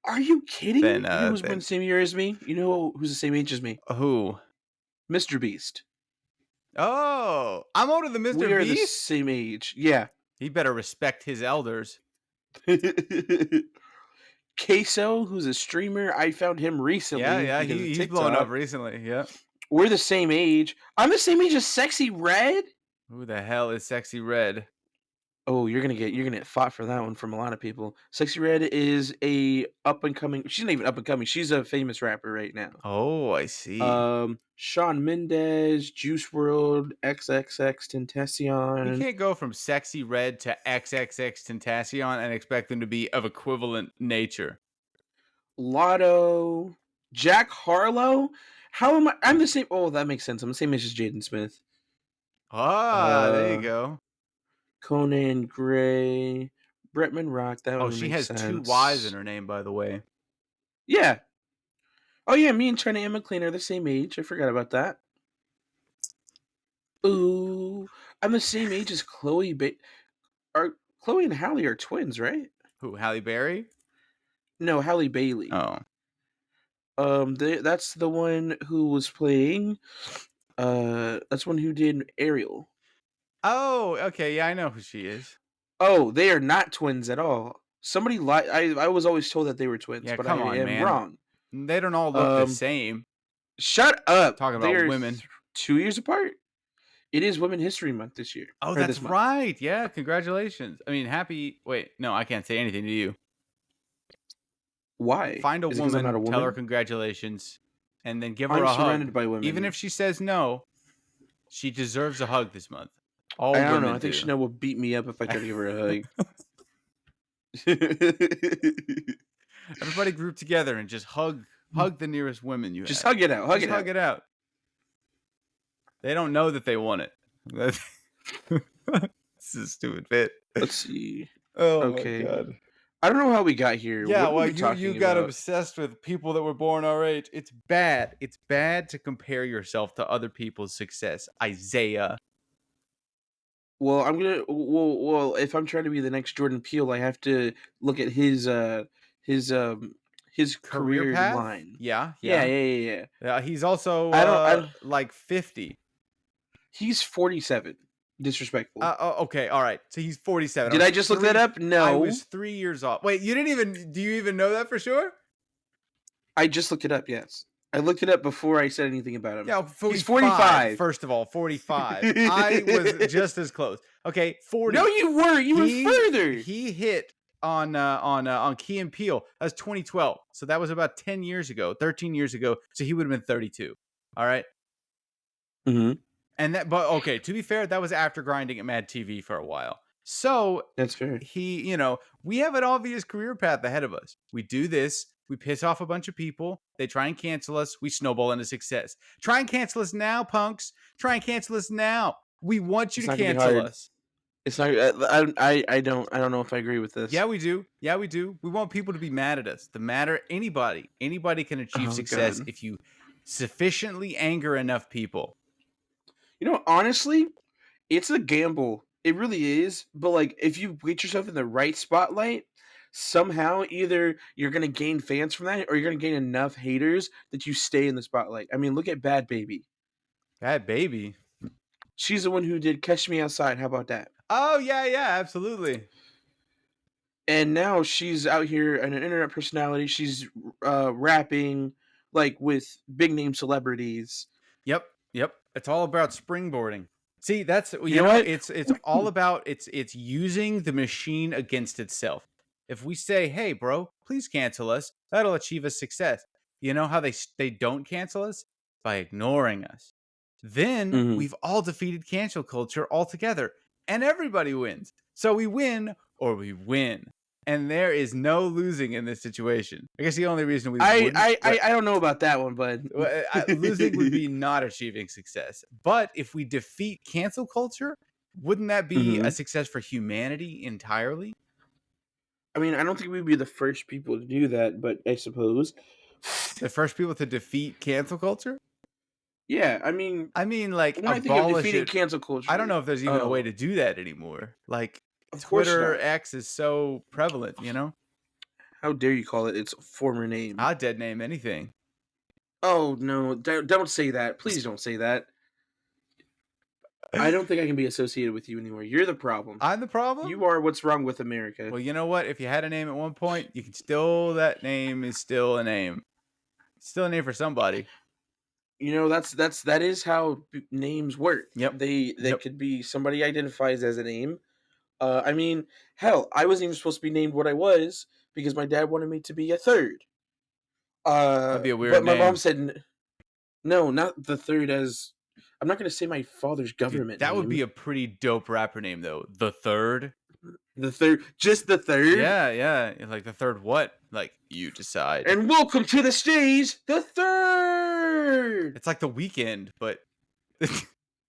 Are you kidding me? You know who's than- born the same year as me? You know who's the same age as me? Who? Mr. Beast. Oh, I'm older than Mr. We are the Beast. same age. Yeah. He better respect his elders. Queso, who's a streamer, I found him recently. Yeah, because of he's blown TikTok. up recently. Yeah. We're the same age. I'm the same age as Sexy Red. Who the hell is Sexy Red? Oh, you're gonna get fought for that one from a lot of people. Sexy Red is a up and coming. She's not even up and coming. She's a famous rapper right now. Oh, I see. Shawn Mendes, Juice WRLD, XXX Tentacion. You can't go from Sexy Red to XXX Tentacion and expect them to be of equivalent nature. Lotto, Jack Harlow. How am I? I'm the same. Oh, that makes sense. I'm the same age as Jaden Smith. There you go. Conan Gray, Bretman Rock. That one she makes has sense. 2 Y's in her name, by the way. Yeah. Oh yeah, me and China Emma Clean are the same age. I forgot about that. Ooh, I'm the same age as Chloe. Chloe and Halle are twins, right? Who? Halle Berry? No, Halle Bailey. Oh. That's the one who was playing. That's one who did Ariel. Oh, okay. Yeah, I know who she is. Oh, they are not twins at all. Somebody lied. I was always told that they were twins, Yeah, but come I on, am man. wrong. They don't all look the same. Shut up. Talking about They're women. 2 years apart. It is Women's History Month this year. Oh, or that's this month. right. Yeah, congratulations. I mean, wait, no, I can't say anything to you. Why? Find a Is it 'cause I'm not woman, a tell her woman? congratulations, and then give her I'm a hug. surrounded by women. Even if she says no, she deserves a hug this month. All I don't women know. I think do. Chanel will beat me up if I try to give her a hug. Everybody group together and just hug the nearest women you Just have. hug it out. Hug Just it hug out. it out. They don't know that they want it. This is a stupid bit. Let's see. Oh Okay. my god. I don't know how we got here. Yeah, what are well, we talking you got about? obsessed with people that were born our age. It's bad. It's bad to compare yourself to other people's success. Isaiah. Well, I'm gonna. Well, if I'm trying to be the next Jordan Peele, I have to look at his career Path? line. Yeah. Yeah. He's also I don't. like 50. He's 47. Disrespectful. Okay, all right. So he's 47. Did I just look that up? No. I was 3 years off. Wait, you didn't even? Do you even know that for sure? I just looked it up. Yes, I looked it up before I said anything about him. Yeah, 45. He's 45. First of all, 45. I was just as close. Okay, 40. No, you were. You were further. He hit on Key and Peele. That was 2012. So that was about 10 years ago, 13 years ago. So he would have been 32. All right. Mm-hmm. But okay, to be fair, that was after grinding at Mad TV for a while. So that's fair. We have an obvious career path ahead of us. We do this. We piss off a bunch of people. They try and cancel us. We snowball into success. Try and cancel us now, punks. Try and cancel us now. We want you to cancel us. It's not. I don't know if I agree with this. Yeah, we do. We want people to be mad at us. Anybody can achieve success if you sufficiently anger enough people. You know, honestly, it's a gamble. It really is. But like, if you put yourself in the right spotlight, somehow either you're gonna gain fans from that, or you're gonna gain enough haters that you stay in the spotlight. I mean, look at Bad Baby. Bad Baby. She's the one who did Catch Me Outside. How about that? Oh yeah, absolutely. And now she's out here an internet personality. She's rapping like with big name celebrities. Yep. It's all about springboarding. See, that's you know what? It's all about it's using the machine against itself. If we say, "Hey, bro, please cancel us," that'll achieve us success. You know how they don't cancel us? By ignoring us. Then we've all defeated cancel culture altogether, and everybody wins. So we win or we win. And there is no losing in this situation. I guess the only reason we I don't know about that one, but losing would be not achieving success. But if we defeat cancel culture, wouldn't that be a success for humanity entirely? I mean, I don't think we'd be the first people to do that, but I suppose the first people to defeat cancel culture. Yeah, I mean, like when I think of defeating cancel culture, I don't know if there's even a way to do that anymore. Like, of course Twitter X is so prevalent, you know? How dare you call it its former name? I'll dead name anything. Oh, no. Don't say that. Please don't say that. I don't think I can be associated with you anymore. You're the problem. I'm the problem? You are what's wrong with America. Well, you know what? If you had a name at one point, you can still, that name is still a name. It's still a name for somebody. You know, that is how names work. Yep. They could be, somebody identifies as a name. I mean, hell, I wasn't even supposed to be named what I was because my dad wanted me to be a third. That'd be a weird name. But my mom said, no, not the third as... I'm not going to say my father's government Dude, that name. would be a pretty dope rapper name, though. The Third. The Third? Just the Third? Yeah. Like, the third what? Like, you decide. And welcome to the stage, the Third! It's like The Weeknd, but...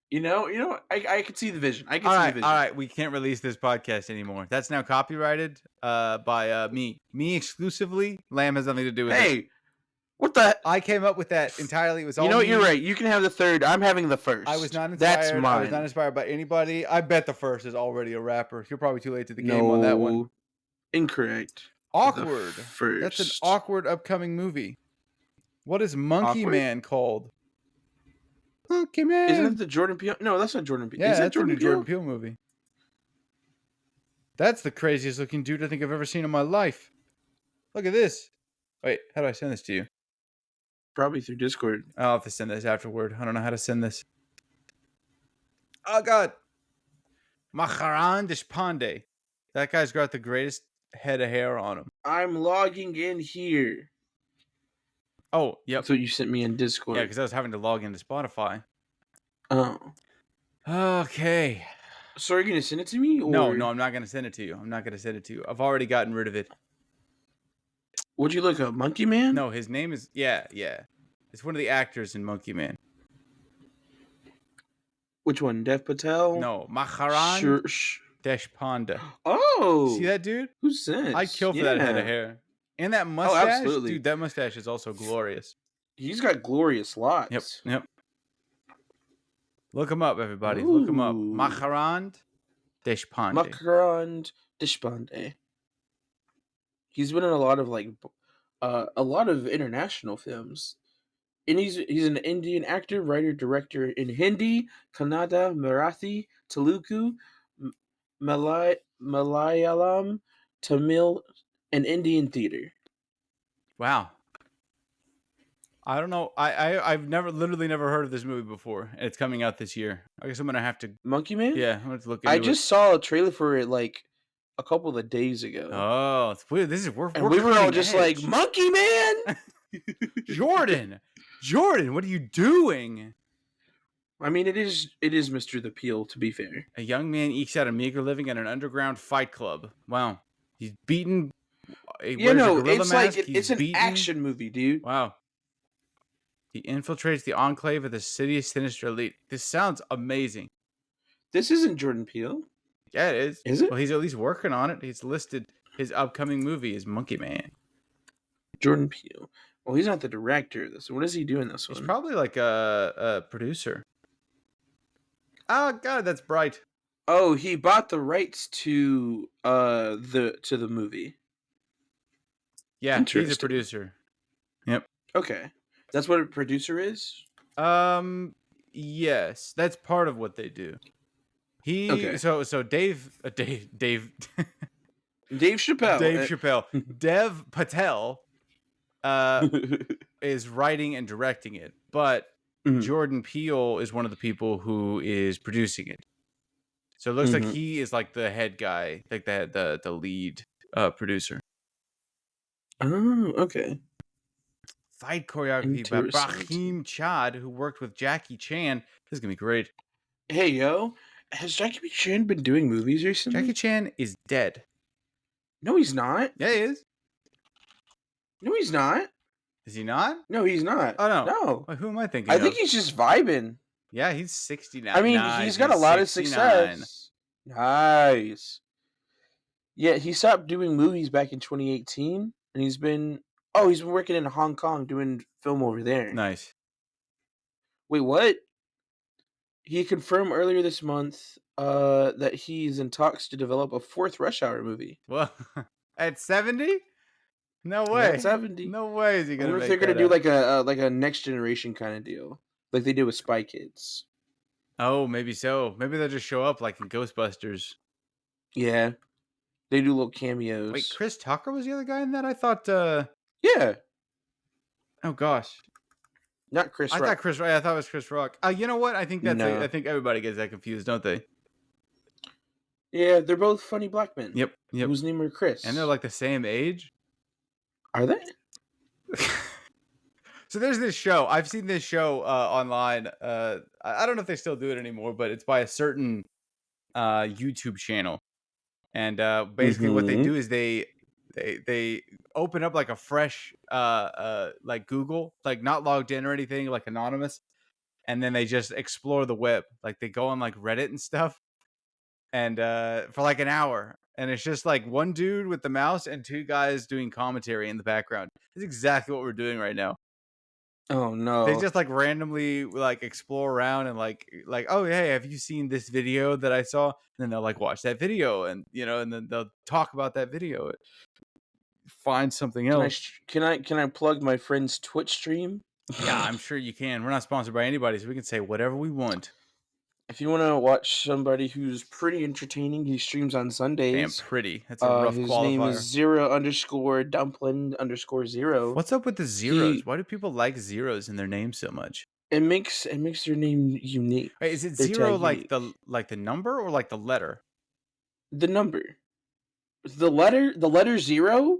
You know, I can see the vision. I can see the vision. All right, we can't release this podcast anymore. That's now copyrighted by me. Me exclusively. Lamb has nothing to do with it. Hey, what the? I came up with that entirely. It was all You know what? me. You're right. You can have the third. I'm having the first. I was not inspired. That's mine. I was not inspired by anybody. I bet the first is already a rapper. You're probably too late to the game on that one. Incorrect. Awkward. That's an awkward upcoming movie. What is Monkey Man called? Monkey Man. Isn't it the Jordan Peele? No, that's not Jordan Peele. Yeah, is that that's Jordan a Jordan Peele movie. That's the craziest looking dude I think I've ever seen in my life. Look at this. Wait, how do I send this to you? Probably through Discord. I'll have to send this afterward. I don't know how to send this. Oh God, Maharan Deshpande. That guy's got the greatest head of hair on him. I'm logging in here. Oh, yep. That's what you sent me in Yeah, Discord. because I was having to log into Spotify. Oh. Okay. So are you going to send it to me? Or... No, I'm not going to send it to you. I've already gotten rid of it. Would you look a Monkey Man? No, his name is... Yeah. It's one of the actors in Monkey Man. Which one? Dev Patel? No, Maharan Deshpande. Oh! See that dude? Who's this? I'd kill for that head of hair. And that mustache? Oh, absolutely. Dude, that mustache is also glorious. He's got glorious locks. Yep. Look him up, everybody. Ooh. Look him up. Maharan Deshpande. He's been in a lot of international films. And he's an Indian actor, writer, director in Hindi, Kannada, Marathi, Telugu, Malayalam, Tamil, and Indian theater. Wow. I don't know. I've literally never heard of this movie before, and it's coming out this year. I guess I'm gonna have to. Monkey Man? Yeah, I'm gonna have to look into it. I just saw a trailer for it like a couple of days ago. Oh, it's weird. We were all just like, Monkey Man. Jordan, what are you doing? I mean, it is Mr. The Peel, to be fair. A young man ekes out a meager living at an underground fight club. Wow, he's beaten. It's like it's an action movie, dude. Wow. He infiltrates the enclave of the city's sinister elite. This sounds amazing. This isn't Jordan Peele. Yeah, it is. Is it? Well, he's at least working on it. He's listed his upcoming movie is Monkey Man. Jordan Peele. Well, he's not the director of this. What is he doing this one? He's probably like a producer. Oh God, that's bright. Oh, he bought the rights to the movie. Yeah, he's a producer. Yep. Okay. That's what a producer is? Yes. That's part of what they do. So Dave Chappelle. Dev Patel is writing and directing it, but Jordan Peele is one of the people who is producing it. So it looks like he is like the head guy, like the lead producer. Oh, okay. Fight choreography by Brahim Chad, who worked with Jackie Chan. This is gonna be great. Hey, yo. Has Jackie Chan been doing movies recently? Jackie Chan is dead. No, he's not. Yeah, he is. No, he's not. Is he not? No, he's not. Oh, no. No. Well, who am I thinking I think he's just vibing. Yeah, he's 69. I mean, he's got a lot of success. Nice. Yeah, he stopped doing movies back in 2018, and he's been working in Hong Kong doing film over there. Nice. Wait, what? He confirmed earlier this month that he's in talks to develop a fourth Rush Hour movie. Well, at 70? No way. At 70. No way is he gonna. I wonder if they're gonna do like a next generation kind of deal, like they did with Spy Kids. Oh, maybe so. Maybe they'll just show up like in Ghostbusters. Yeah, they do little cameos. Wait, Chris Tucker was the other guy in that? I thought. Yeah. Oh gosh. Not Chris Rock. I thought it was Chris Rock. You know what? I think that's. I think everybody gets that confused, don't they? Yeah, they're both funny black men. Yep. Whose name are Chris? And they're like the same age. Are they? So there's this show. I've seen this show online. I don't know if they still do it anymore, but it's by a certain YouTube channel. And basically what they do is they open up like a fresh like Google, like not logged in or anything, like anonymous, and then they just explore the web. Like they go on like Reddit and stuff, and for like an hour, and it's just like one dude with the mouse and two guys doing commentary in the background. It's exactly what we're doing right now. Oh no. They just like randomly like explore around and like oh hey, have you seen this video that I saw? And then they'll like watch that video, and and then they'll talk about that video. Find something else. Can I plug my friend's Twitch stream? Yeah, I'm sure you can. We're not sponsored by anybody, so we can say whatever we want. If you want to watch somebody who's pretty entertaining, he streams on Sundays. Damn pretty. That's a rough his qualifier. His name is _dumpling_0. What's up with the zeros? Why do people like zeros in their name so much? it makes their name unique. Wait, is it Their zero tag like unique. the number or like the letter? The number, the letter zero.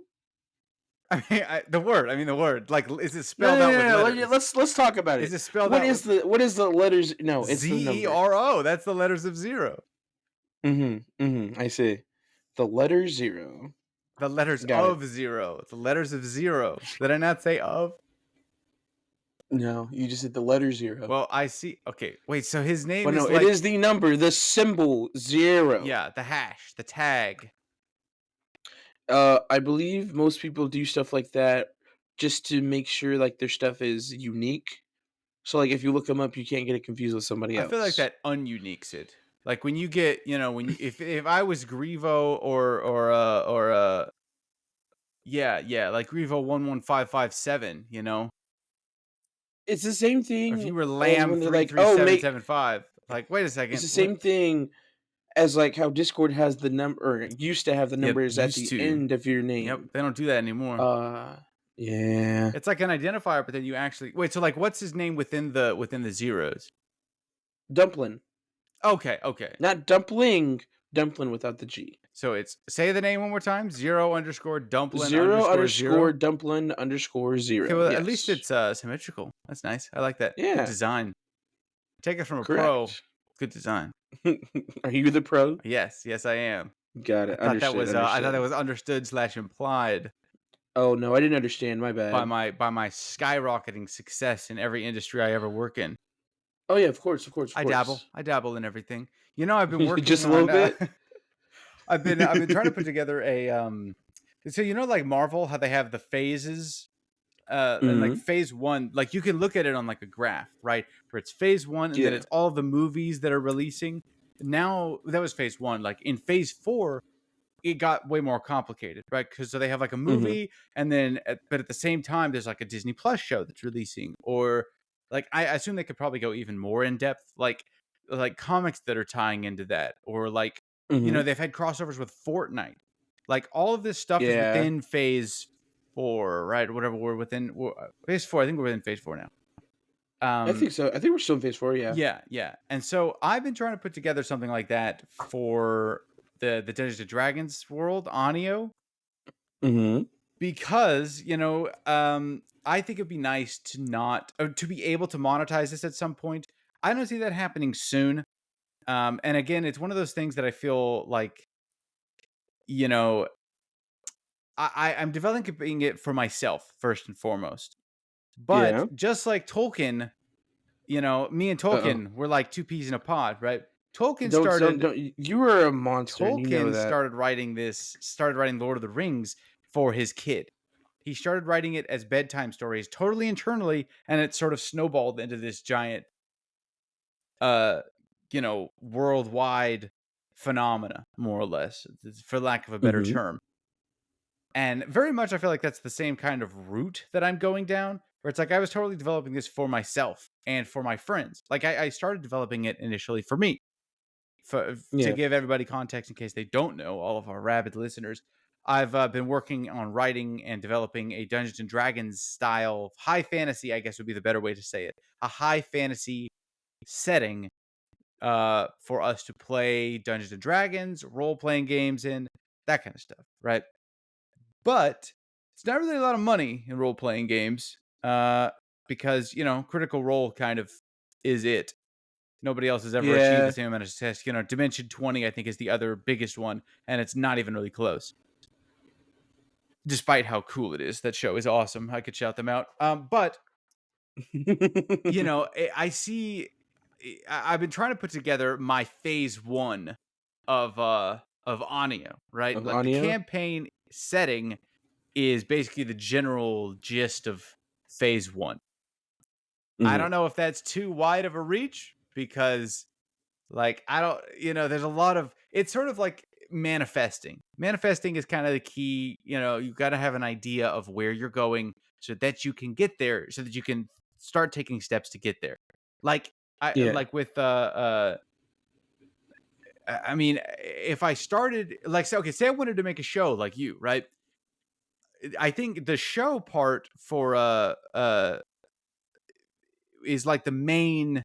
I mean, the word. I mean, the word. Like, is it No, spelled no, out no, with no. letters? Let's talk about Is it. it spelled What out is with the letters? No, it's the number. Zero? That's the letters of zero. I see. The letter zero. The letters Got it. of zero. The letters of zero. Did I not say of? No, you just said the letter zero. Well, I see. Okay, wait. So his name But no, is it like, is the number, the symbol zero. yeah, the hash, the tag. I believe most people do stuff like that just to make sure like their stuff is unique. So like if you look them up, you can't get it confused with somebody I feel like else. that ununiques it. Like when you get, when if I was Grivo yeah, like Grivo 11557, It's the same or if thing you were as Lamb when they're three like, three oh, seven make seven five. Like, wait a it's second, the what? same thing as like how Discord has the number or used to have the Yep, numbers at used the to. end of your Yep, name. they don't do that anymore. Yeah. It's like an identifier, but then you actually wait. So like, what's his name within the zeros? Dumpling. Okay. Not dumpling, dumpling without the G. So it's, say the name one more time. 0_Dumpling Zero _0. underscore dumpling underscore Okay, zero. well, at least Yes. it's symmetrical. That's nice. I like that. Good Yeah. design. Take it from a pro. Correct. Good design. Are you the pro? Yes, I am. Got I it. thought that Understood. was I thought that Understood. was understood/implied Oh no, I didn't understand. My by bad. my skyrocketing success in every industry I ever work in. Oh yeah, of course, of course, of I course. dabble in everything. I've been working Just a little on bit. I've been trying to put together a so like Marvel, how they have the phases, and like Hmm. phase 1, like you can look at it on like a graph, right? Where it's phase 1 and then Yeah. it's all the movies that are releasing. Now that was phase 1. Like in phase 4, it got way more complicated, right? Because so they have like a Hmm. movie, and then but at the same time there's like a Disney Plus show that's releasing, or like I assume they could probably go even more in depth, like comics that are tying into that, or like Hmm. they've had crossovers with Fortnite. Like all of this stuff is Yeah. within phase 4, right? Whatever, we're within phase 4. I think we're within phase 4 now. I think so. I think we're still in phase 4. Yeah. Yeah. And so I've been trying to put together something like that for the Dungeons and Dragons world, Anio, Hmm. because I think it'd be nice to not or to be able to monetize this at some point. I don't see that happening soon. And again, it's one of those things that I feel like you know I'm developing it for myself first and foremost. But Yeah. just like Tolkien, me and Uh oh. Tolkien, we're like two peas in a pod, right? Tolkien Don't started don't. You are a monster, and you know Tolkien that. started writing Lord of the Rings for his kid. He started writing it as bedtime stories, totally internally, and it sort of snowballed into this giant, uh, worldwide phenomena, more or less, for lack of a better Hmm. term. And very much, I feel like that's the same kind of route that I'm going down, where it's like I was totally developing this for myself and for my friends. Like I started developing it initially for me. To Yeah. give everybody context in case they don't know, all of our rabid listeners, I've been working on writing and developing a Dungeons and Dragons style high fantasy, I guess would be the better way to say it, a high fantasy setting for us to play Dungeons and Dragons, role playing games in, that kind of stuff, right? But it's not really a lot of money in role playing games because Critical Role kind of is it. Nobody else has ever achieved the Yeah. same amount of success. Dimension 20, I think, is the other biggest one, and it's not even really close. Despite how cool it is, that show is awesome. I could shout them out. But I see. I've been trying to put together my phase 1 of Anio, right? Of Like the Anio. campaign setting is basically the general gist of phase 1. I Hmm. don't know if that's too wide of a reach because like, I don't, there's a lot of, it's sort of like manifesting. Manifesting is kind of the key. You got to have an idea of where you're going so that you can get there, so that you can start taking steps to get there. Like, Yeah. like with, I mean, if I started, like, say I wanted to make a show like you, right? I think the show part for, is like the main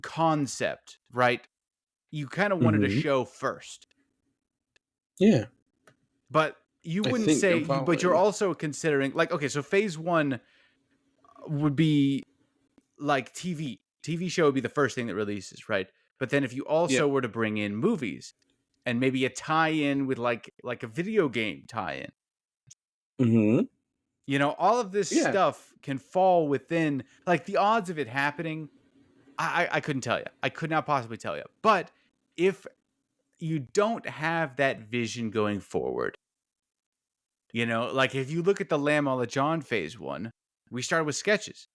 concept, right? You kind of wanted a Mm-hmm. show first, Yeah. but you I wouldn't think I'm say, but you're following. also considering like, okay, so phase one would be like TV show would be the first thing that releases, right? But then if you Yeah. also were to bring in movies and maybe a tie-in with like a video game tie-in, Mm-hmm. you know, all of this Yeah. stuff can fall within like the odds of it happening. I couldn't tell you. I could not possibly tell you. But if you don't have that vision going forward, you know, like if you look at the Lamb a la John phase one, we started with sketches.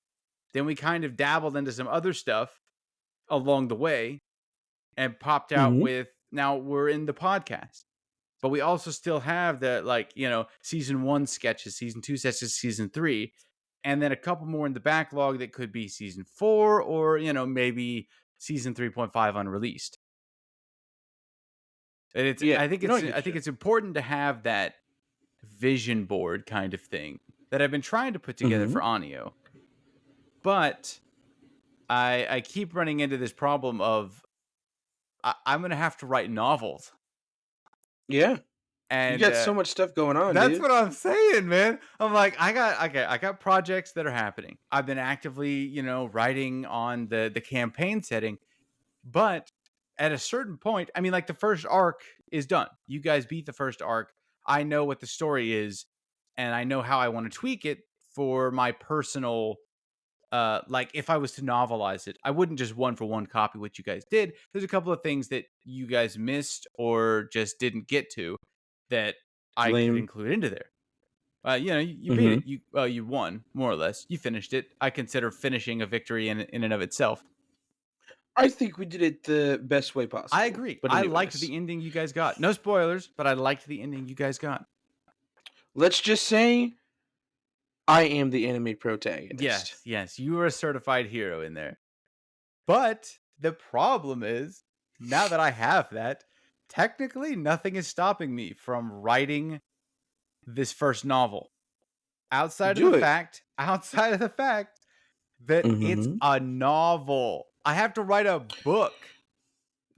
Then we kind of dabbled into some other stuff along the way and popped out Mm-hmm. with now we're in the podcast. But we also still have the like, you know, season one sketches, season two sketches, season three, and then a couple more in the backlog that could be season four or, you know, maybe season 3.5 unreleased. And it's Yeah. I think No, I I get think you. it's important to have that vision board kind of thing that I've been trying to put together Mm-hmm. for Anio. But I keep running into this problem of I'm gonna have to write novels. Yeah. You And got so much stuff going on, that's dude. what I'm saying, man. I'm like, I got projects that are happening. I've been actively, you know, writing on the campaign setting, but at a certain point, I mean, like the first arc is done. You guys beat the first arc. I know what the story is, and I know how I want to tweak it for my personal. Like if I was to novelize it, I wouldn't just one for one copy what you guys did. There's a couple of things that you guys missed or just didn't get to that I could Lame. include into there. You know, you beat Mm-hmm. it. You won more or less. You finished it. I consider finishing a victory in and of itself. I think we did it the best way possible. I agree. But I liked anyways, the ending you guys got. No spoilers, but I liked the ending you guys got. let's just say I am the anime protagonist. Yes, you were a certified hero in there. But the problem is, now that I have that, technically nothing is stopping me from writing this first novel. Outside of Do the it. fact that it's Mm-hmm. a novel. I have to write a book.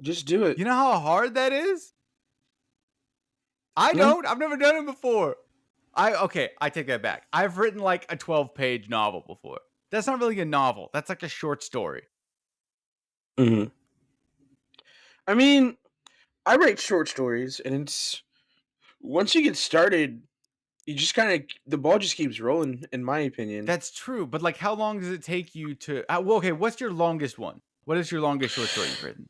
Just do it. You know how hard that is? I No. don't. I've never done it before. I take that back. I've written like a 12-page novel before. That's not really a novel. That's like a short story. Mm-hmm. I mean, I write short stories, and it's once you get started, you just kind of the ball just keeps rolling. In my opinion, That's true, but like how long does it take you to well, okay, what's your longest one? What is your longest short story you've written?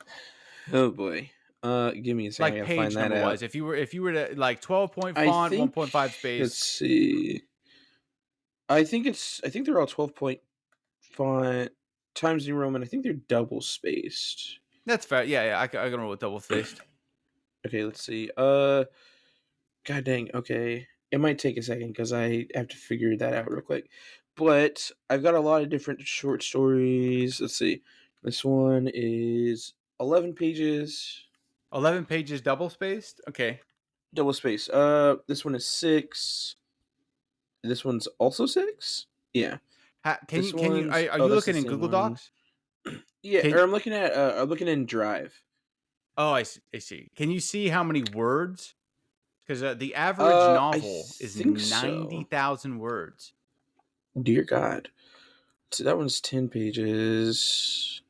oh boy. Give me a second. I Like gotta find page that number out. wise. If you were to like 12-point I font, think 1.5 space. let's see. I think they're all 12-point font Times New Roman. I think they're double spaced. That's fair. Yeah, I can roll with double spaced. Okay, let's see. God dang. Okay, it might take a second because I have to figure that out real quick. But I've got a lot of different short stories. Let's see. This one is 11 pages, 11 pages double spaced? Okay. double space. This one is 6. This one's also 6. Yeah. Can This you one's are you that's the looking in same Google one. Docs? Yeah, Can or I'm looking in Drive. Oh, I see. Can you see how many words? Because the average I novel is think so. 90,000 words. Dear God. So that one's 10 pages.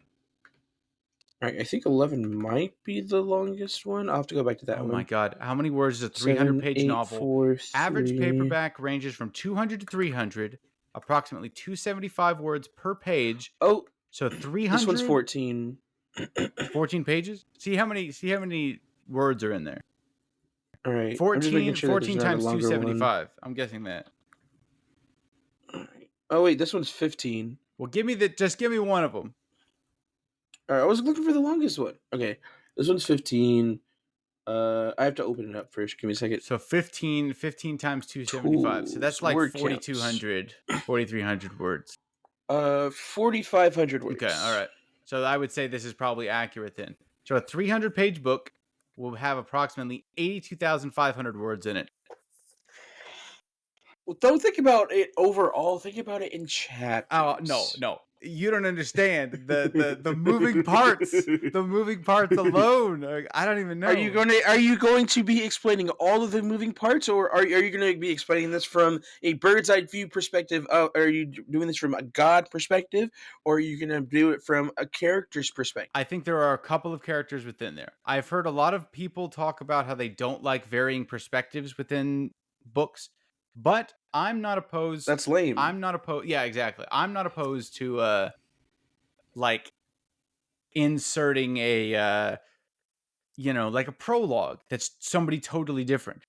All right, I think 11 might be the longest one. I'll have to go back to that Oh one. my God. How many words is a 7, 300-page 8, novel? 4, Average 3. paperback ranges from 200 to 300, approximately 275 words per page. Oh, So this 300? one's 14. 14 pages? See how many words are in there. All right. I'm just making 14 sure that there's not a times longer 275. I'm guessing that. one. All right. Oh wait, this one's 15. Well, give me one of them. All right, I was looking for the longest one. Okay, this one's 15. I have to open it up first. Give me a second. So 15 times 275. So that's Tools, like word 4,200, 4,300 words. 4,500 words. Okay, all right. So I would say this is probably accurate then. So a 300-page book will have approximately 82,500 words in it. Well, don't think about it overall. Think about it in chapters. Oh, no. you don't understand the moving parts. The moving parts alone. I don't even know. Are you going to be explaining all of the moving parts, or are you going to be explaining this from a bird's eye view perspective? Are you doing this from a God perspective, or are you going to do it from a character's perspective? I think there are a couple of characters within there. I've heard a lot of people talk about how they don't like varying perspectives within books, but I'm not opposed. That's lame. I'm not opposed. Yeah, exactly. I'm not opposed to like inserting a like a prologue that's somebody totally different.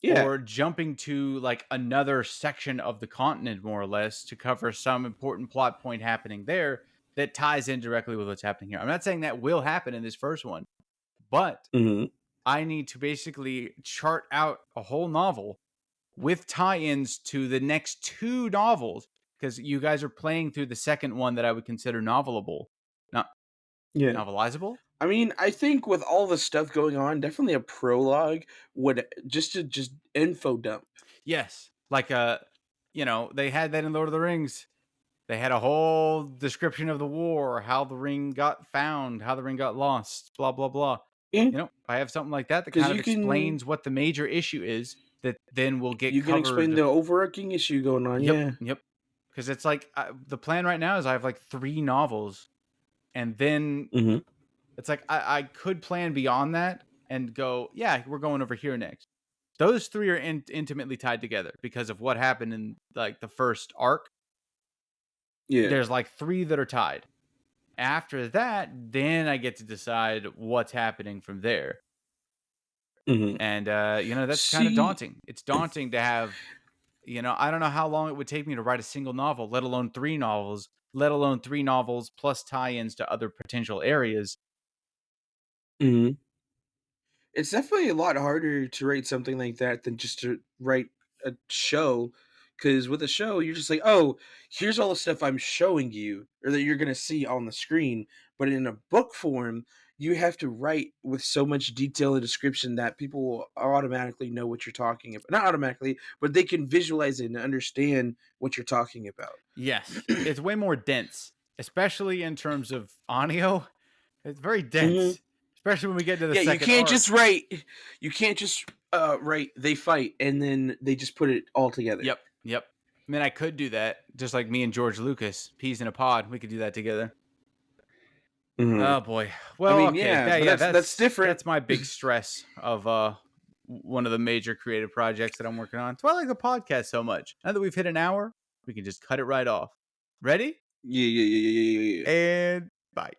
Yeah. Or jumping to like another section of the continent, more or less, to cover some important plot point happening there that ties in directly with what's happening here. I'm not saying that will happen in this first one, but I need to basically chart out a whole novel with tie-ins to the next 2 novels, because you guys are playing through the second one that I would consider novelable, not novelizable. I mean, I think with all the stuff going on, definitely a prologue would just info dump. Yes, like they had that in Lord of the Rings. They had a whole description of the war, how the ring got found, how the ring got lost, blah blah blah. Yeah. I have something like that kind of explains what the major issue is. That then will get you covered. can explain the overarching issue going on. Yep. Because it's like the plan right now is I have like 3 novels, and then it's like I could plan beyond that and go, yeah, we're going over here next. Those 3 are intimately tied together because of what happened in like the first arc. Yeah. There's like 3 that are tied. After that, then I get to decide what's happening from there. And that's kind of daunting. It's daunting to have, I don't know how long it would take me to write a single novel, let alone 3 novels, plus tie-ins to other potential areas. It's definitely a lot harder to write something like that than just to write a show. Because with a show, you're just like, oh, here's all the stuff I'm showing you, or that you're going to see on the screen. But in a book form, you have to write with so much detail and description that people will automatically know what you're talking about. Not automatically, but they can visualize it and understand what you're talking about. Yes, it's way more dense, especially in terms of audio. It's very dense, especially when we get to the second you can't arc. just write. You can't just write they fight and then they just put it all together. Yep. I mean, I could do that, just like me and George Lucas, peas in a pod. We could do that together. Oh boy. Well, I mean, okay. That's different. That's my big stress of one of the major creative projects that I'm working on. That's why I like the podcast so much. Now that we've hit an hour, we can just cut it right off. Ready? Yeah. And bye.